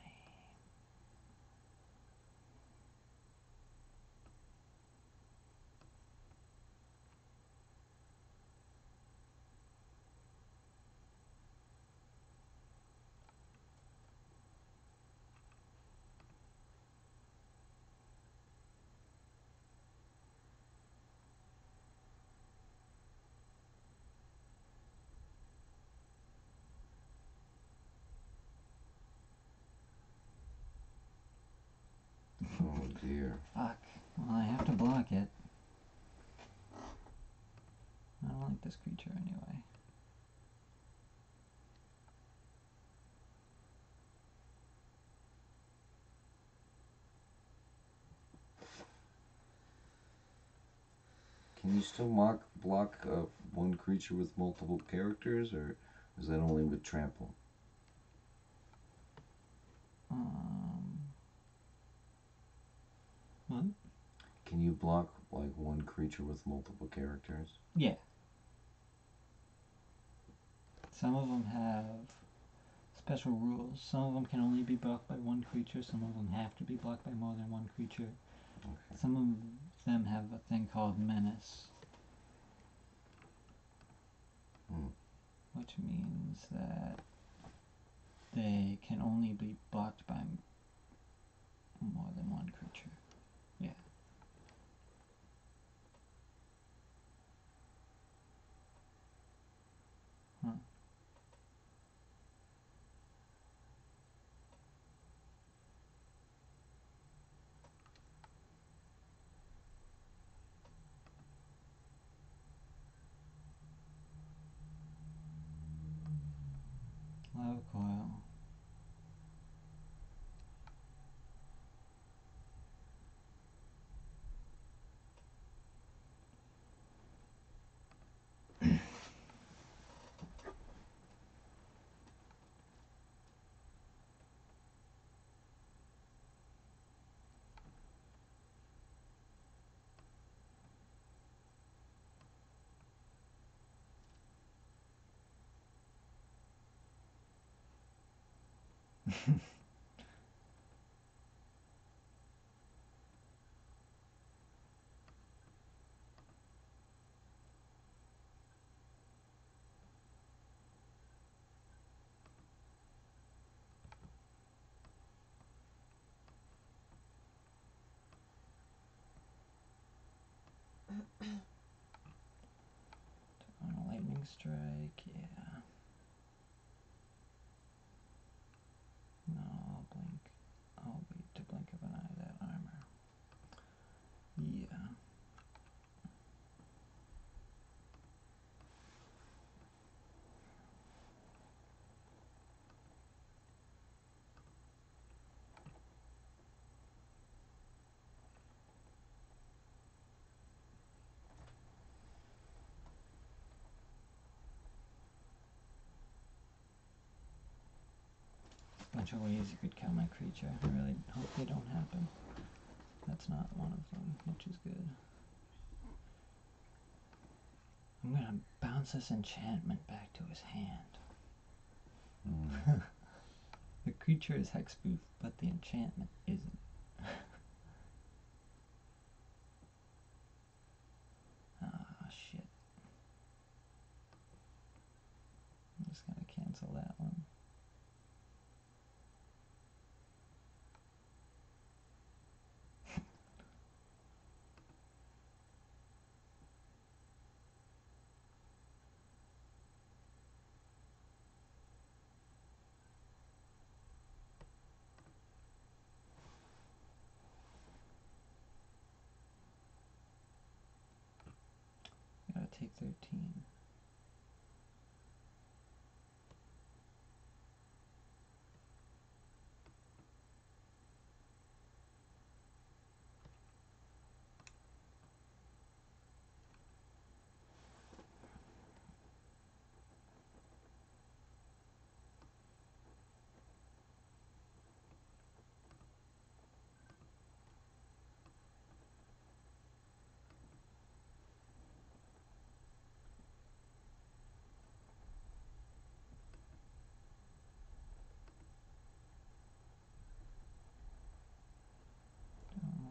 Oh dear. Fuck. Well, I have to block it. I don't like this creature anyway. Can you still block one creature with multiple characters, or is that only with trample? What? Can you block like one creature with multiple characters? Yeah. Some of them have special rules. Some of them can only be blocked by one creature. Some of them have to be blocked by more than one creature. Okay. Some of them have a thing called menace. Which means that they can only be blocked by more than one creature. Yeah. Huh. Lava coil. On a lightning strike, yeah. No, I'll blink. I'll wait to blink of an eye that armor. Yeah. Bunch of ways you could kill my creature. I really hope they don't happen. That's not one of them, which is good. I'm gonna bounce this enchantment back to his hand. The creature is hexproof, but the enchantment isn't. Ah, shit. I'm just gonna cancel that one. take 13.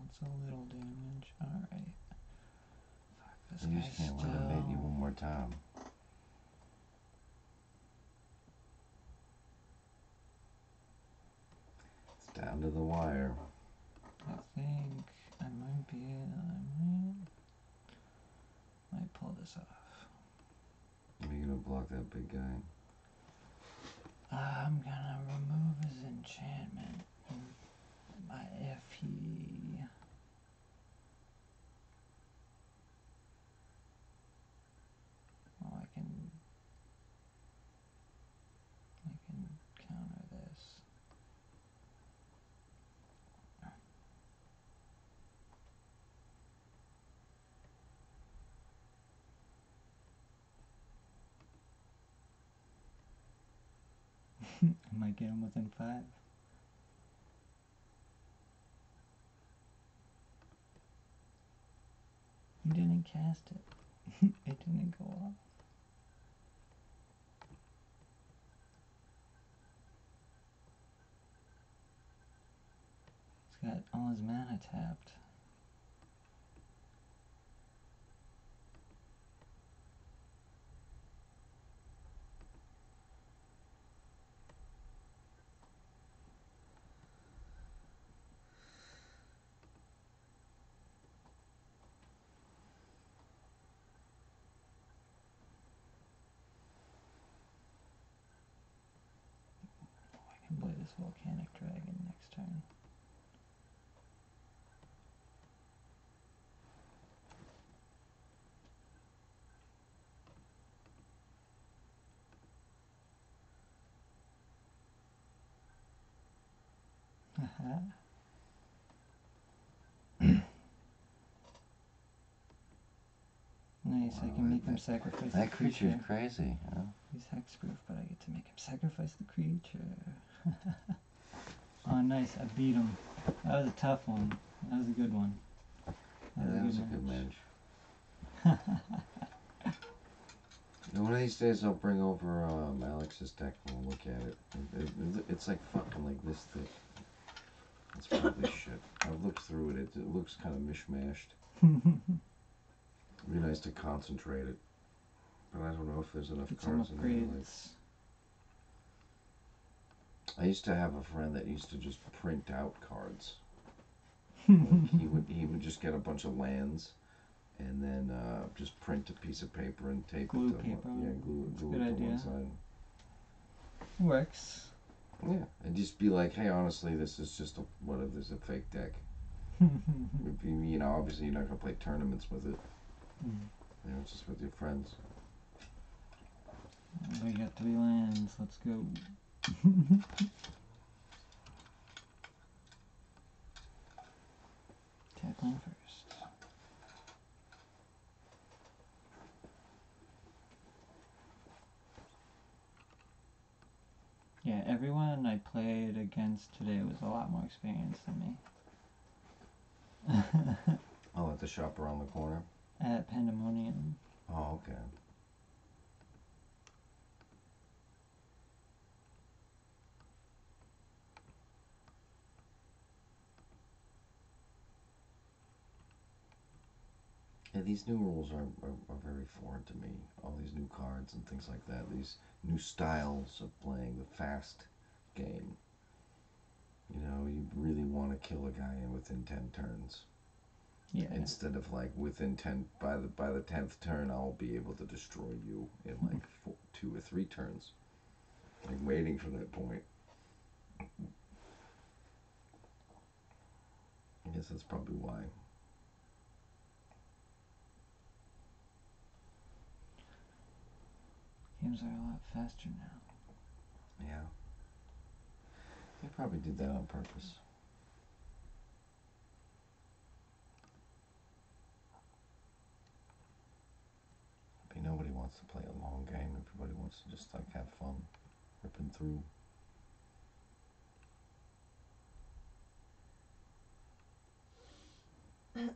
That's a little damage. Alright. Fuck, this You guy's just can't still... let him hit you one more time. It's down to the wire. I think I might be might pull this off. Are you gonna block that big guy? I'm gonna remove his enchantment. If he... Oh, I can counter this. I might get him within 5. He didn't cast it. It didn't go off. He's got all his mana tapped. I can play this volcanic dragon next turn. Nice, I can make him sacrifice that the creature. creature's crazy, huh? He's hexproof, but I get to make him sacrifice the creature. Oh, nice, I beat him. That was a tough one. That was a good one. That was a good match. One of these days I'll bring over Alex's deck and we'll look at it. It's like fucking like this thick. It's probably shit. I've looked through it. It looks kind of mishmashed. It'd be nice to concentrate it. But I don't know if there's enough cards in there. Like, I used to have a friend that used to just print out cards. Like he would just get a bunch of lands and then just print a piece of paper and tape glue it to paper. Yeah, glue it Good to idea. one side. Works. Yeah, and just be like, hey, honestly, this is just this is a fake deck. If you know, obviously you're not gonna play tournaments with it. You know, just with your friends. We got 3 lands. Let's go. Tap land first. Yeah, everyone I played against today was a lot more experienced than me. Oh, at the shop around the corner? At Pandemonium. Oh, okay. Yeah, these new rules are very foreign to me. All these new cards and things like that. These new styles of playing the fast game. You know, you really want to kill a guy in within 10 turns. Yeah. Instead of like within 10, by the 10th turn, I'll be able to destroy you in like 2 or 3 turns. Like waiting for that point. I guess that's probably why. Games are a lot faster now. Yeah. They probably did that on purpose. But nobody wants to play a long game. Everybody wants to just like have fun, ripping through. I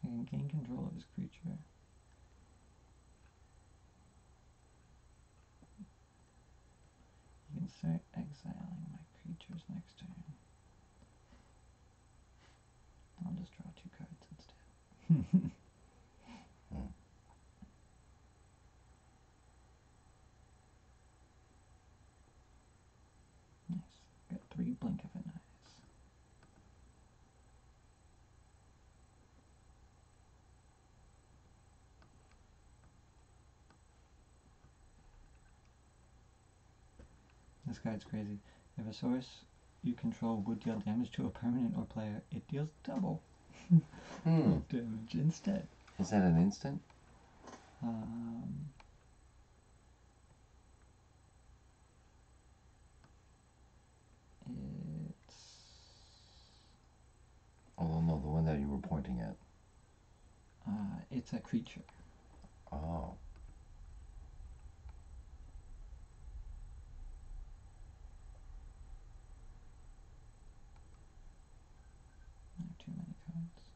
can gain control of his creature. You can start exiling my creatures next turn. I'll just draw 2 cards instead. Nice. Got 3 blink of an eyes. This card's crazy. If a source you control would deal damage to a permanent or player, it deals double damage instead. Is that an instant? It's... Oh, no, the one that you were pointing at. It's a creature. Oh. Not too many cards.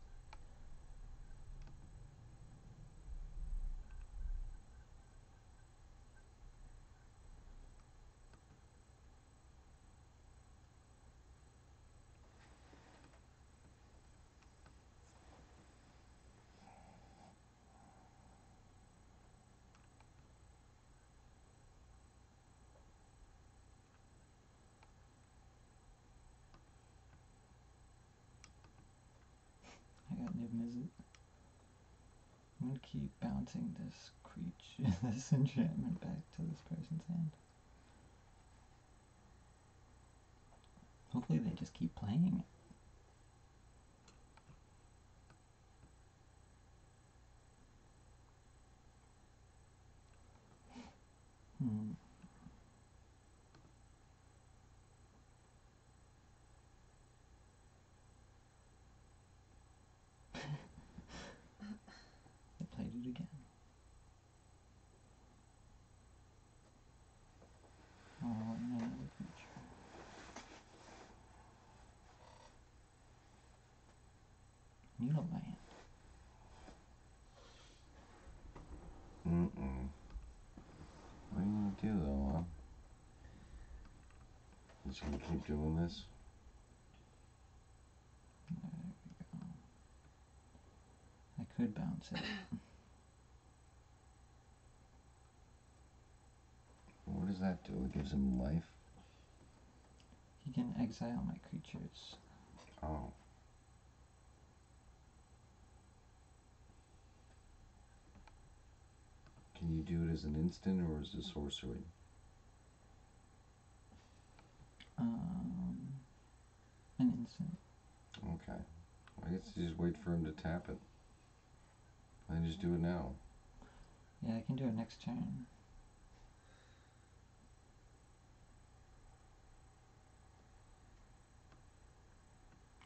I got Niv Mizzet. I'm gonna keep bouncing this creature, this enchantment back to this person's hand. Hopefully they just keep playing it. They played it again. Oh, and another creature. Need a land. What are you gonna do though, huh? Just gonna keep doing this? There we go. I could bounce it. What does that do? It gives him life? He can exile my creatures. Oh. Can you do it as an instant or as a sorcery? An instant. Okay. I guess you just wait for him to tap it. I just do it now. Yeah, I can do it next turn.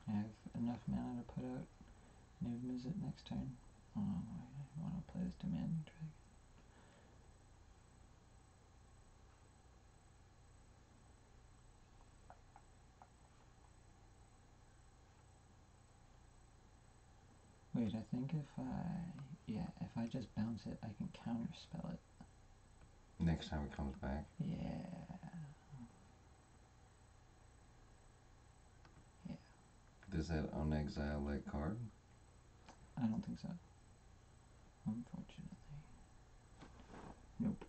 I have enough mana to put out Niv Mizzet next turn. Oh, I want to play this Demanding Dragon. Wait, I think if I just bounce it, I can counterspell it. Next time it comes back? Yeah. Yeah. Does that unexile that card? I don't think so. Unfortunately. Nope.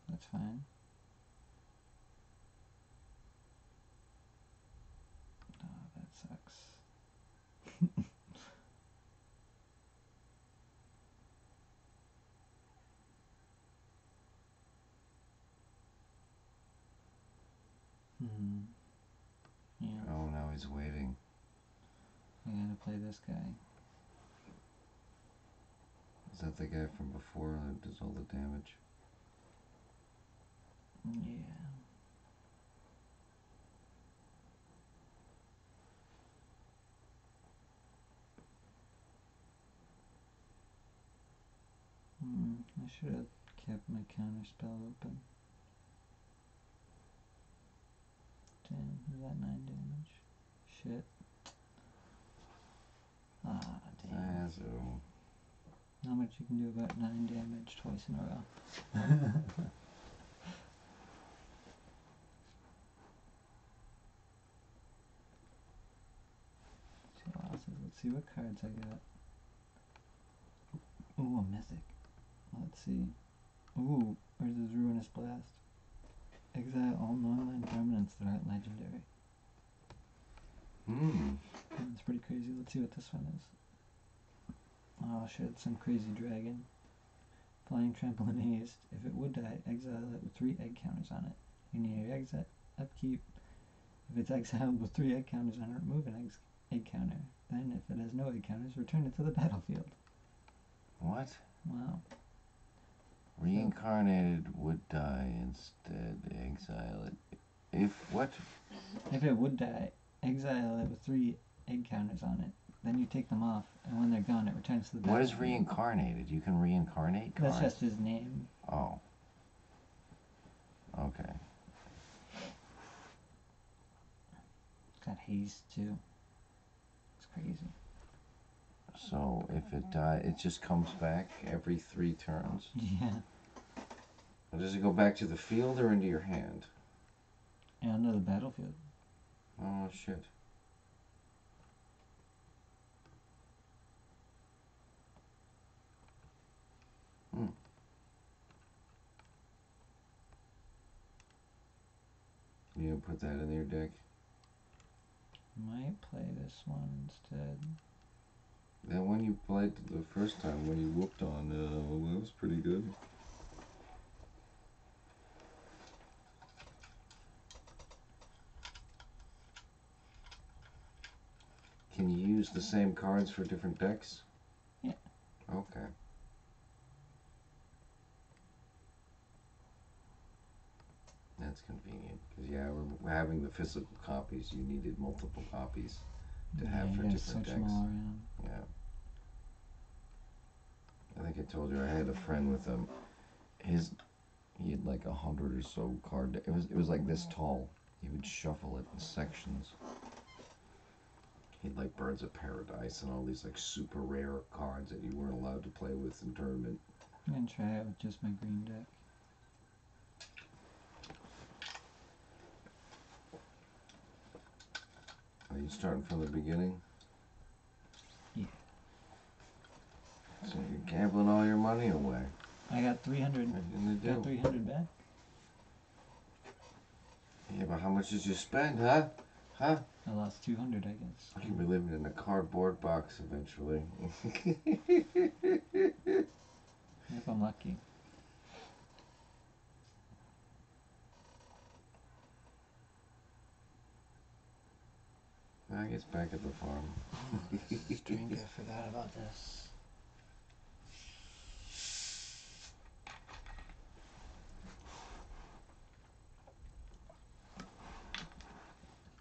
That's fine. Oh, that sucks. he's waiting. I gotta play this guy. Is that the guy from before that does all the damage? Yeah. I should have kept my counter spell open. Damn, is that 9 damage? Shit. Ah, damn. Zazu. Not much you can do about 9 damage twice in a row. Let's see what cards I got. Ooh, a mythic. Let's see. Ooh, where's this Ruinous Blast? Exile all non-land permanents that aren't legendary. That's pretty crazy. Let's see what this one is. Oh shit, some crazy dragon. Flying trample and haste. If it would die, exile it with 3 egg counters on it. You need your exile upkeep. If it's exiled with 3 egg counters on it, remove an egg counter. Then, if it has no egg counters, return it to the battlefield. What? Wow. Reincarnated would die instead. Exile it. If what? If it would die, exile it with 3 egg counters on it. Then you take them off, and when they're gone, it returns to the battlefield. What is reincarnated? You can reincarnate cards? That's just his name. Oh. Okay. It's got haste, too. It's crazy. So, if it dies, it just comes back every 3 turns? Yeah. Or does it go back to the field or into your hand? And onto the battlefield. Oh, shit. You gonna put that in your deck? Might play this one instead. That one you played the first time when you whooped on, well, that was pretty good. Can you use the same cards for different decks? Yeah. Okay. That's convenient. Because, yeah, we're having the physical copies. You needed multiple copies to have for different switch decks. them all around. Yeah. I think I told you I had a friend with he had like 100 or so card. It was like this tall. He would shuffle it in sections. He'd like Birds of Paradise and all these like super rare cards that you weren't allowed to play with in tournament. I'm gonna try it with just my green deck. Are you starting from the beginning? Yeah. So you're gambling all your money away. I got 300. What are you gonna Got do? 300 back. Yeah, but how much did you spend, huh? Huh? I lost 200, I guess. You'll be living in a cardboard box eventually. If I'm lucky. I guess back at the farm. Strange, I forgot about this.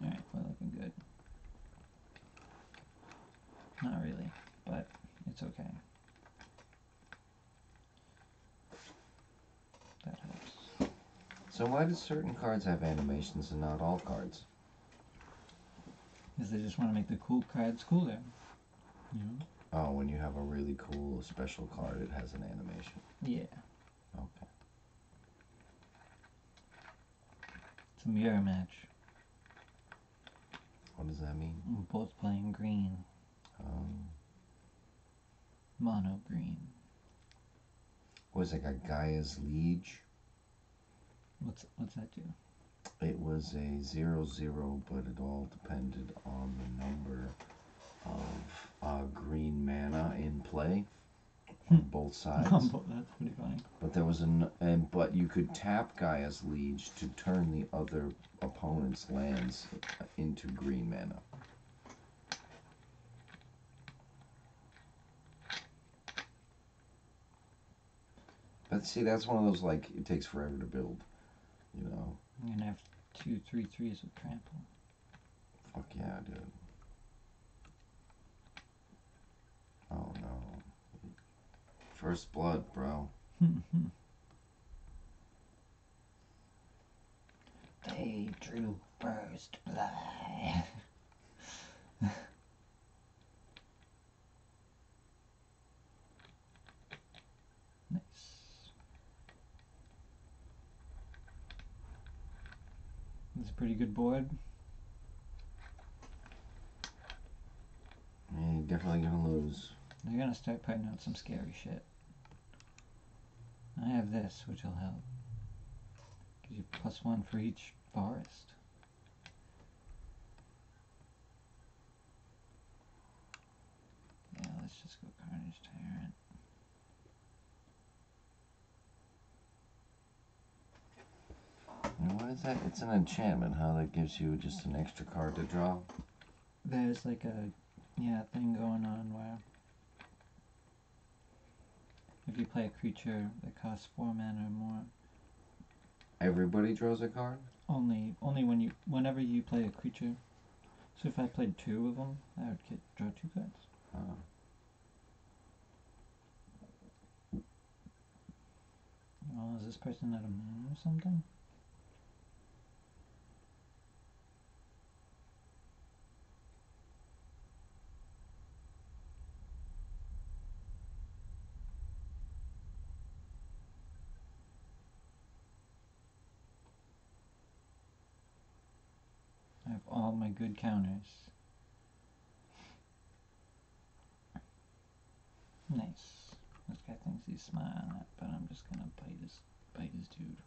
Alright, we're looking good. Not really, but it's okay. That helps. So why do certain cards have animations and not all cards? Because they just want to make the cool cards cooler. You know? Oh, when you have a really cool special card, it has an animation. Yeah. Okay. It's a mirror match. What does that mean? We're both playing green. Mono green. Was it like Gaia's Liege? What's that do? It was a 0/0, but it all depended on the number of green mana in play. on both sides. That's pretty funny. But there was but you could tap Gaia's Liege to turn the other opponent's lands into green mana. But see, that's one of those, like, it takes forever to build, you know? You're gonna have 2 3/3s with trample. Fuck yeah, dude. Oh no. First blood, bro. They drew first blood. Nice. It's a pretty good board. Yeah, you're definitely gonna lose. They're gonna start putting out some scary shit. I have this, which will help. Gives you +1 for each forest. Yeah, let's just go Carnage Tyrant. And what is that? It's an enchantment, huh? That gives you just an extra card to draw? There's like a thing going on where if you play a creature that costs 4 mana or more, Everybody draws a card? only whenever you play a creature. So if I played 2 of them, I would draw 2 cards. Oh. Oh, is this person out of mana or something? I have all my good counters. Nice. This guy thinks he's smart, but I'm just gonna bite his dude.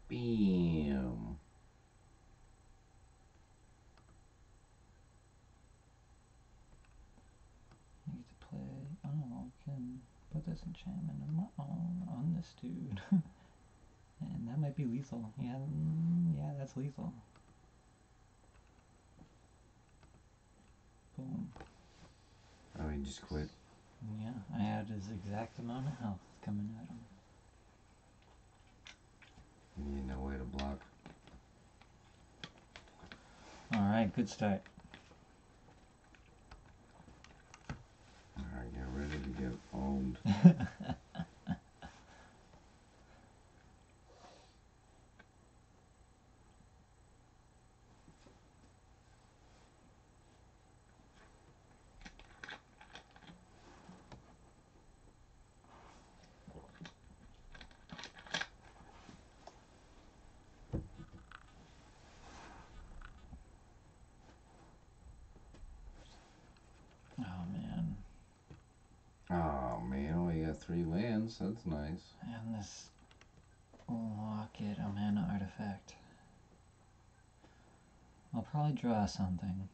Bam. I get to play. Oh, I can put this enchantment on this dude. And that might be lethal. Yeah, yeah, that's lethal. Boom. Oh, he just quit. Yeah, I had his exact amount of health coming at him. You need no way to block. Alright, good start. Alright, get ready to get owned. Oh man. Oh man, we got 3 lands. That's nice. And this locket, a mana artifact. I'll probably draw something.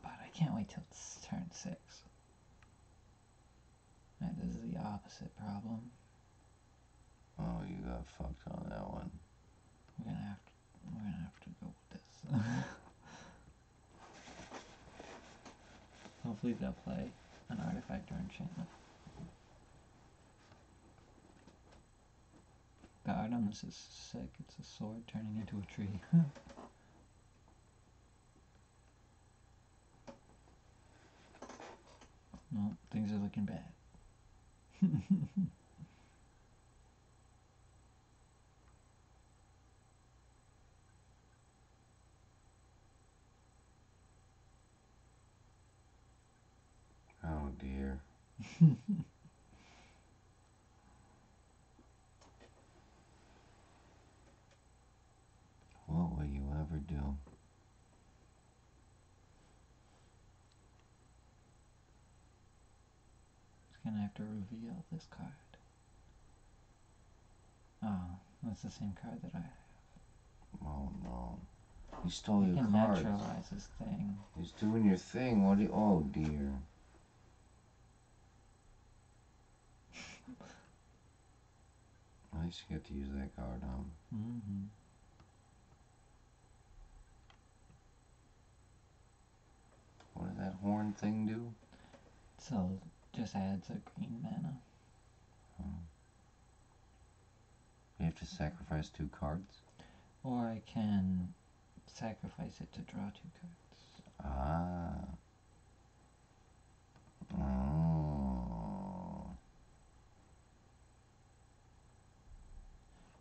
But I can't wait till it's turn 6. Right, this is the opposite problem. Oh, you got fucked on that one. We're gonna have to go with this. Hopefully they'll play an artifact or enchantment. The art on this is sick. It's a sword turning into a tree. No, things are looking bad. Oh dear. What will you ever do? Just gonna have to reveal this card. Oh, that's the same card that I have. Oh no. He stole He your can cards. naturalize his thing. He's doing your thing. What do you... Oh, dear. At least you get to use that card, huh? Mm-hmm. What does that horn thing do? So, just adds a green mana. You have to sacrifice 2 cards? Or I can sacrifice it to draw 2 cards. Ah. Oh.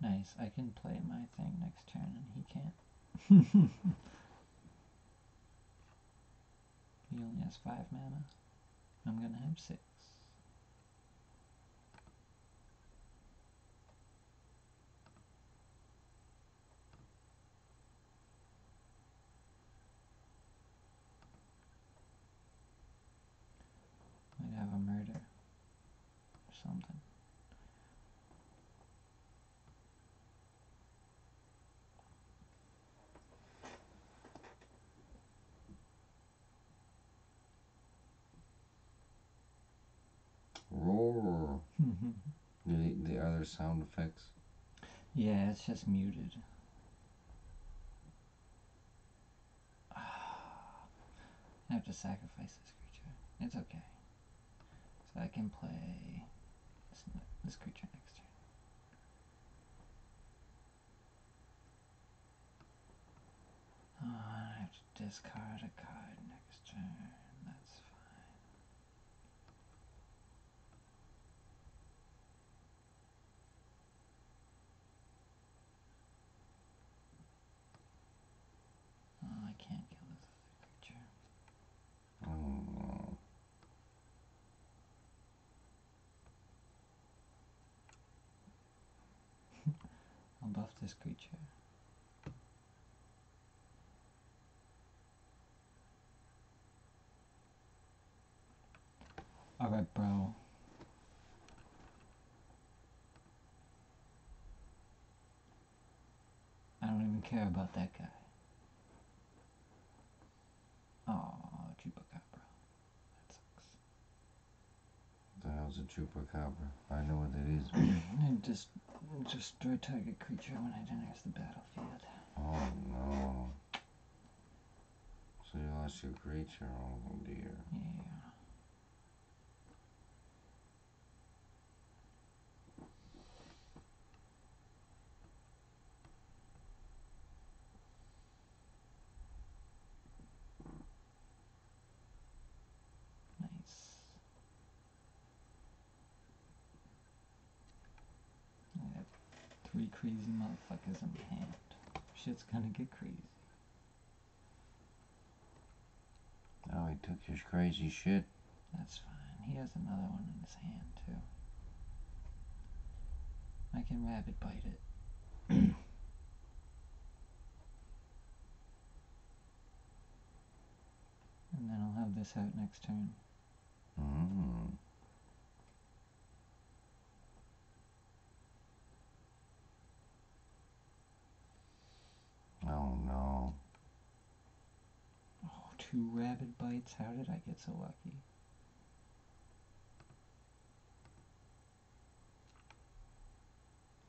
Nice, I can play my thing next turn and he can't. He only has 5 mana. I'm gonna have 6. Might have a murder or something. Roar. The other sound effects? Yeah, it's just muted. I have to sacrifice this creature. It's okay. So I can play this creature next turn. I have to discard a card next turn. That's fine. Oh, I can't kill this other creature. Oh, no. I'll buff this creature. Alright, bro. I don't even care about that guy. Oh, Chupacabra. That sucks. What the hell's a chupacabra? I know what it is. And just destroy target creature when it enters the battlefield. Oh, no. So you lost your creature. Oh, dear. Yeah. Nice. I have 3 crazy motherfuckers in my hand. Shit's gonna get crazy. Oh, he took his crazy shit. That's fine. He has another one in his hand, too. I can rabbit bite it. And then I'll have this out next turn. Mm. Oh, no. Oh, 2 rabbit bites? How did I get so lucky?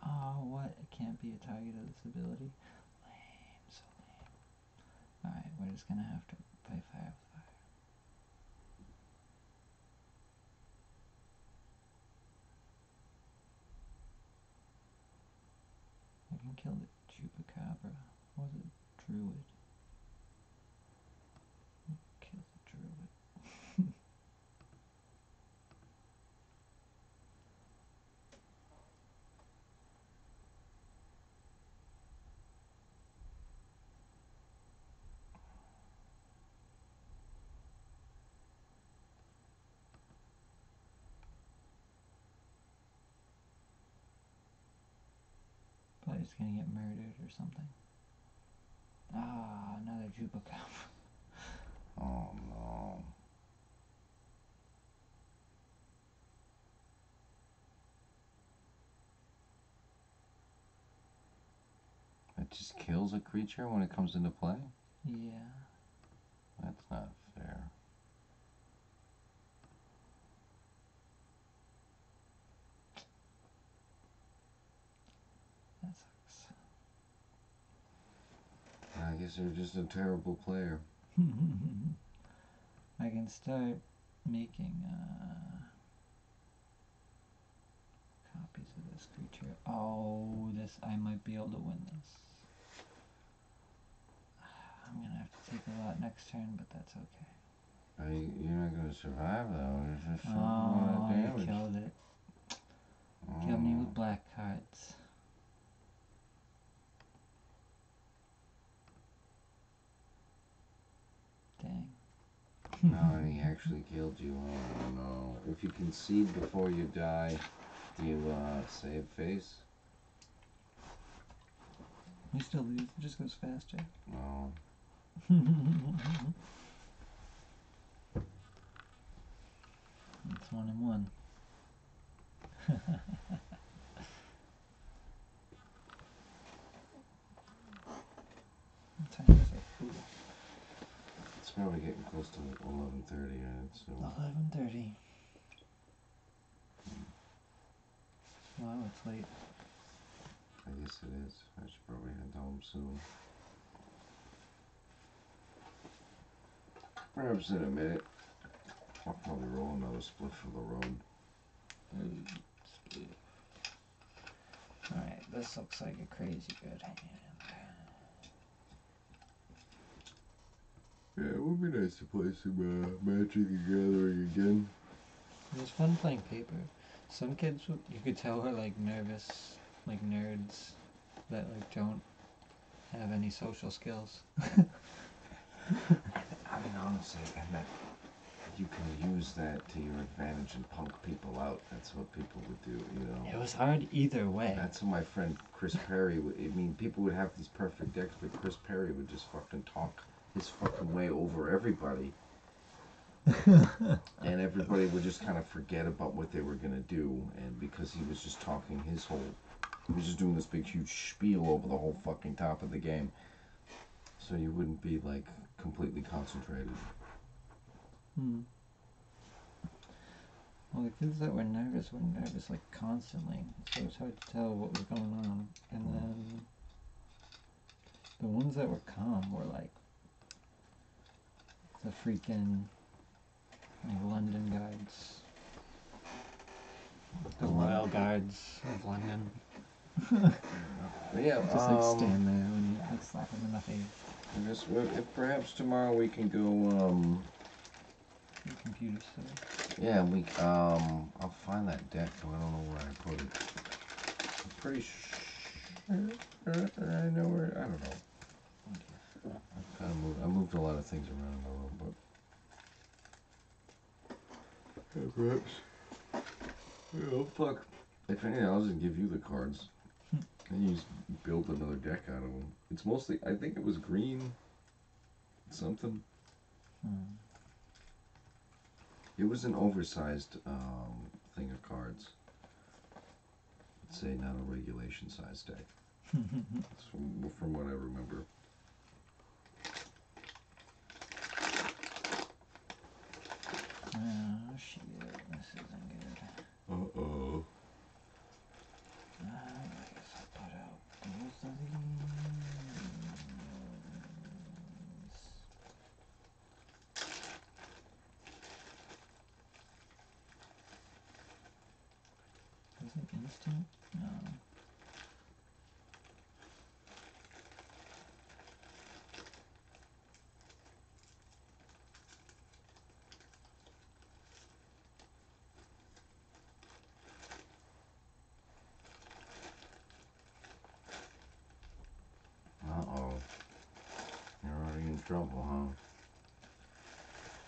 Oh, what? It can't be a target of this ability? Lame, so lame. Alright, we're just gonna have to play fire with fire. I can kill the Chupacabra. Or the Druid. Kill the Druid. Probably just gonna get murdered or something. Ah, another Chupacabra. Oh, no. just kills a creature when it comes into play? Yeah. That's not fair. That sucks. I guess you're just a terrible player. I can start making copies of this creature. Oh, this, I might be able to win this. I'm gonna have to take a lot next turn, but that's okay. You're not gonna survive though. There's just Oh, some you damage. killed it. Killed me with black cards. Dang. No, he actually killed you. Oh no. If you concede before you die, do you save face? You still lose, it just goes faster. No. It's 1-1. What time is it? Ooh, It's probably getting close to 11:30, right? So 11:30. Wow, it's late. I guess it is. I should probably head home soon. Perhaps in a minute. I'll probably roll another split for the road. Alright, this looks like a crazy good hand. Yeah, it would be nice to play some Magic the Gathering again. It was fun playing paper. Some kids, you could tell, are like nervous, like nerds that like don't have any social skills. I mean, honestly, and that you can use that to your advantage and punk people out. That's what people would do, you know. It was hard either way. That's what my friend Chris Perry would. I mean, people would have these perfect decks, but Chris Perry would just fucking talk his fucking way over everybody. And everybody would just kind of forget about what they were gonna do, and because he was just talking his whole, he was just doing this big huge spiel over the whole fucking top of the game, so you wouldn't be like completely concentrated. Well, the kids that were nervous like constantly, so it was hard to tell what was going on. And then the ones that were calm were like the freaking like London guards, the Royal Guards of London. Yeah, Just like stand there and like slap them in the face. I guess if perhaps tomorrow we can go. The computer stuff. Yeah, I'll find that deck. I don't know where I put it. I'm pretty sure I know where. I don't know. I moved a lot of things around a little, but perhaps. Oh fuck! If anything, I'll just give you the cards, and you just build another deck out of them. It's mostly, I think it was green. Something. It was an oversized thing of cards. Let's say not a regulation size deck. That's from what I remember. Oh shit, this isn't good. Uh-oh. I guess I'll put out both of these. Is it instant? No. Uh-oh. You're already in trouble, huh?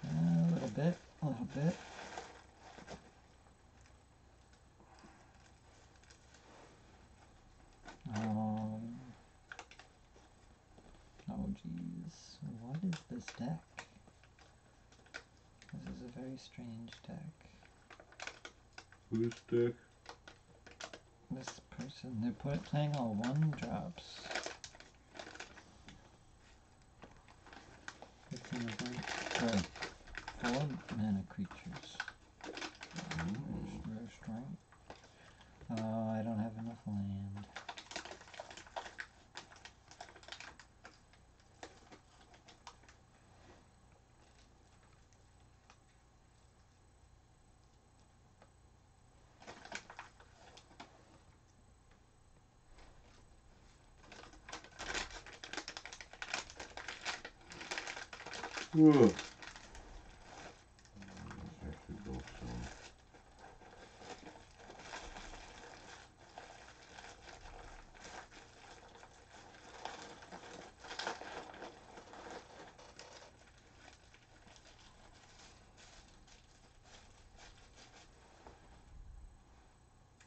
A little bit, a little bit. Oh geez, what is this deck? This is a very strange deck. Who's deck? This person, they're playing all 1-drops. an event. Sorry. 4 mana creatures. Rare strength. Oh, I don't have enough land. Ugh.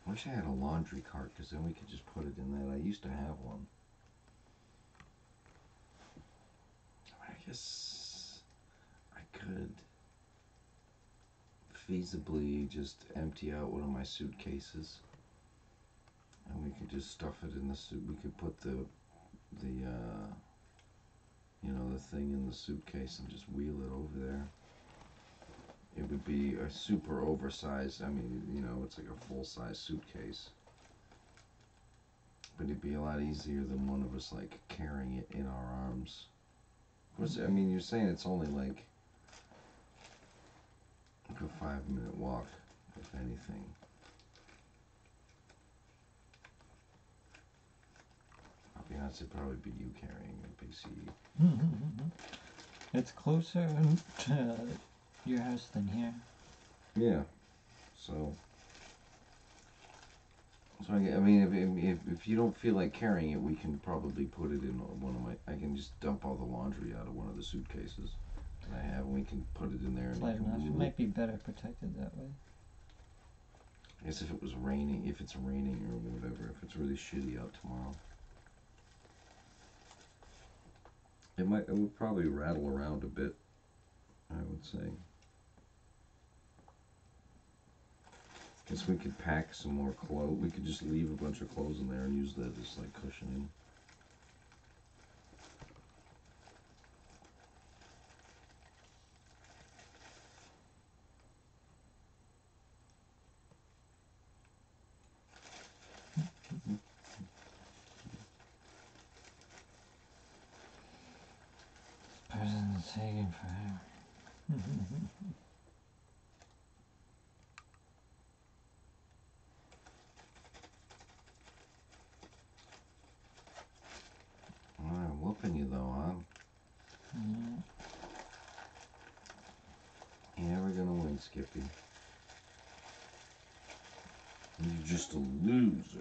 I wish I had a laundry cart, because then we could just put it in that. I used to have one. I guess I could feasibly just empty out one of my suitcases, and we could just stuff it in the suit. We could put the thing in the suitcase and just wheel it over there. It would be a super oversized, it's like a full-size suitcase. But it'd be a lot easier than one of us, like, carrying it in our arms. Of course, you're saying it's only like a 5-minute walk, if anything. I'll be honest, it'd probably be you carrying a PCE. It's closer to your house than here. Yeah. So if you don't feel like carrying it, we can probably put it in one of my. I can just dump all the laundry out of one of the suitcases that I have, and we can put it in there. It's light enough. It might be better protected that way. I guess if it's raining or whatever, if it's really shitty out tomorrow, it would probably rattle around a bit, I would say. Guess we could pack some more clothes. We could just leave a bunch of clothes in there and use that as like cushioning. This person's taking forever. I'm whooping you though, huh? Yeah, we're gonna win, Skippy. You're just a loser.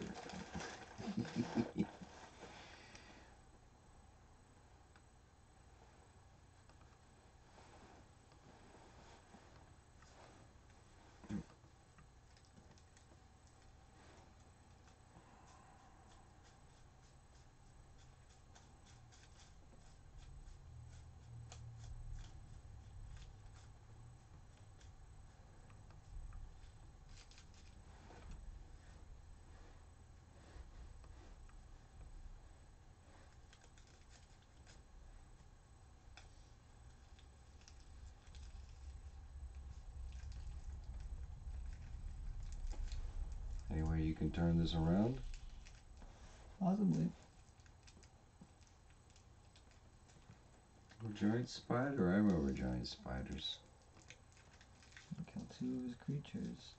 Anyway, you can turn this around? Possibly. A giant spider? I remember giant spiders. Kill 2 of his creatures.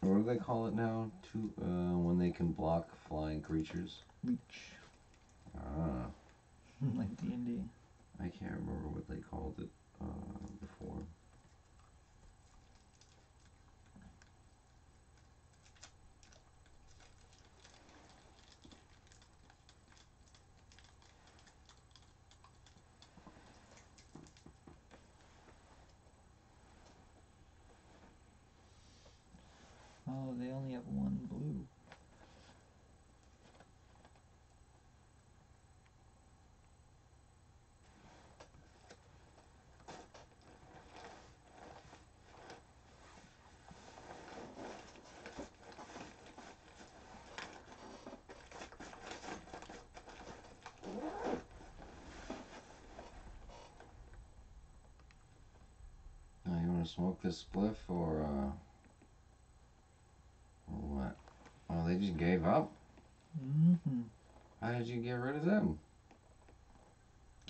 What do they call it now? When they can block flying creatures? Reach. Ah. Like D&D. I can't remember what they called it before. Oh, they only have 1 blue. smoke this spliff or what? Oh, they just gave up? Mm-hmm. How did you get rid of them?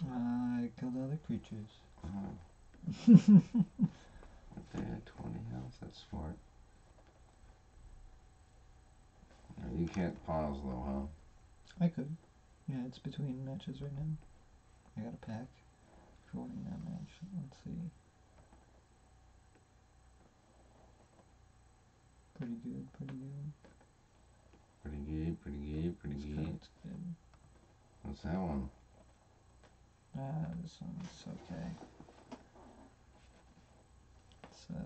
I killed other creatures. Oh, if they had 20 health, that's smart. You can't pause though, huh? I could. Yeah, it's between matches right now. I got a pack for winning that match. Let's see. Pretty good, pretty good. Pretty good, pretty good, pretty This good. card's good. What's that one? This one's okay. It's you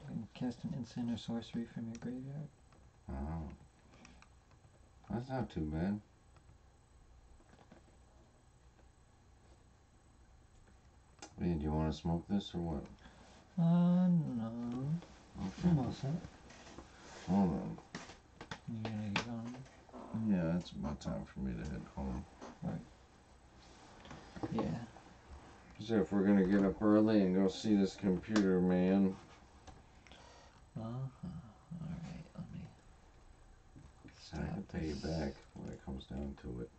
can cast an instant or sorcery from your graveyard. Oh. That's not too bad. Hey, do you want to smoke this or what? No. Okay. I'm all set. Hold on. You gonna get on? Yeah, it's about time for me to head home. Yeah. So if we're gonna get up early and go see this computer man. Uh-huh. Alright, let me I can pay you back when it comes down to it.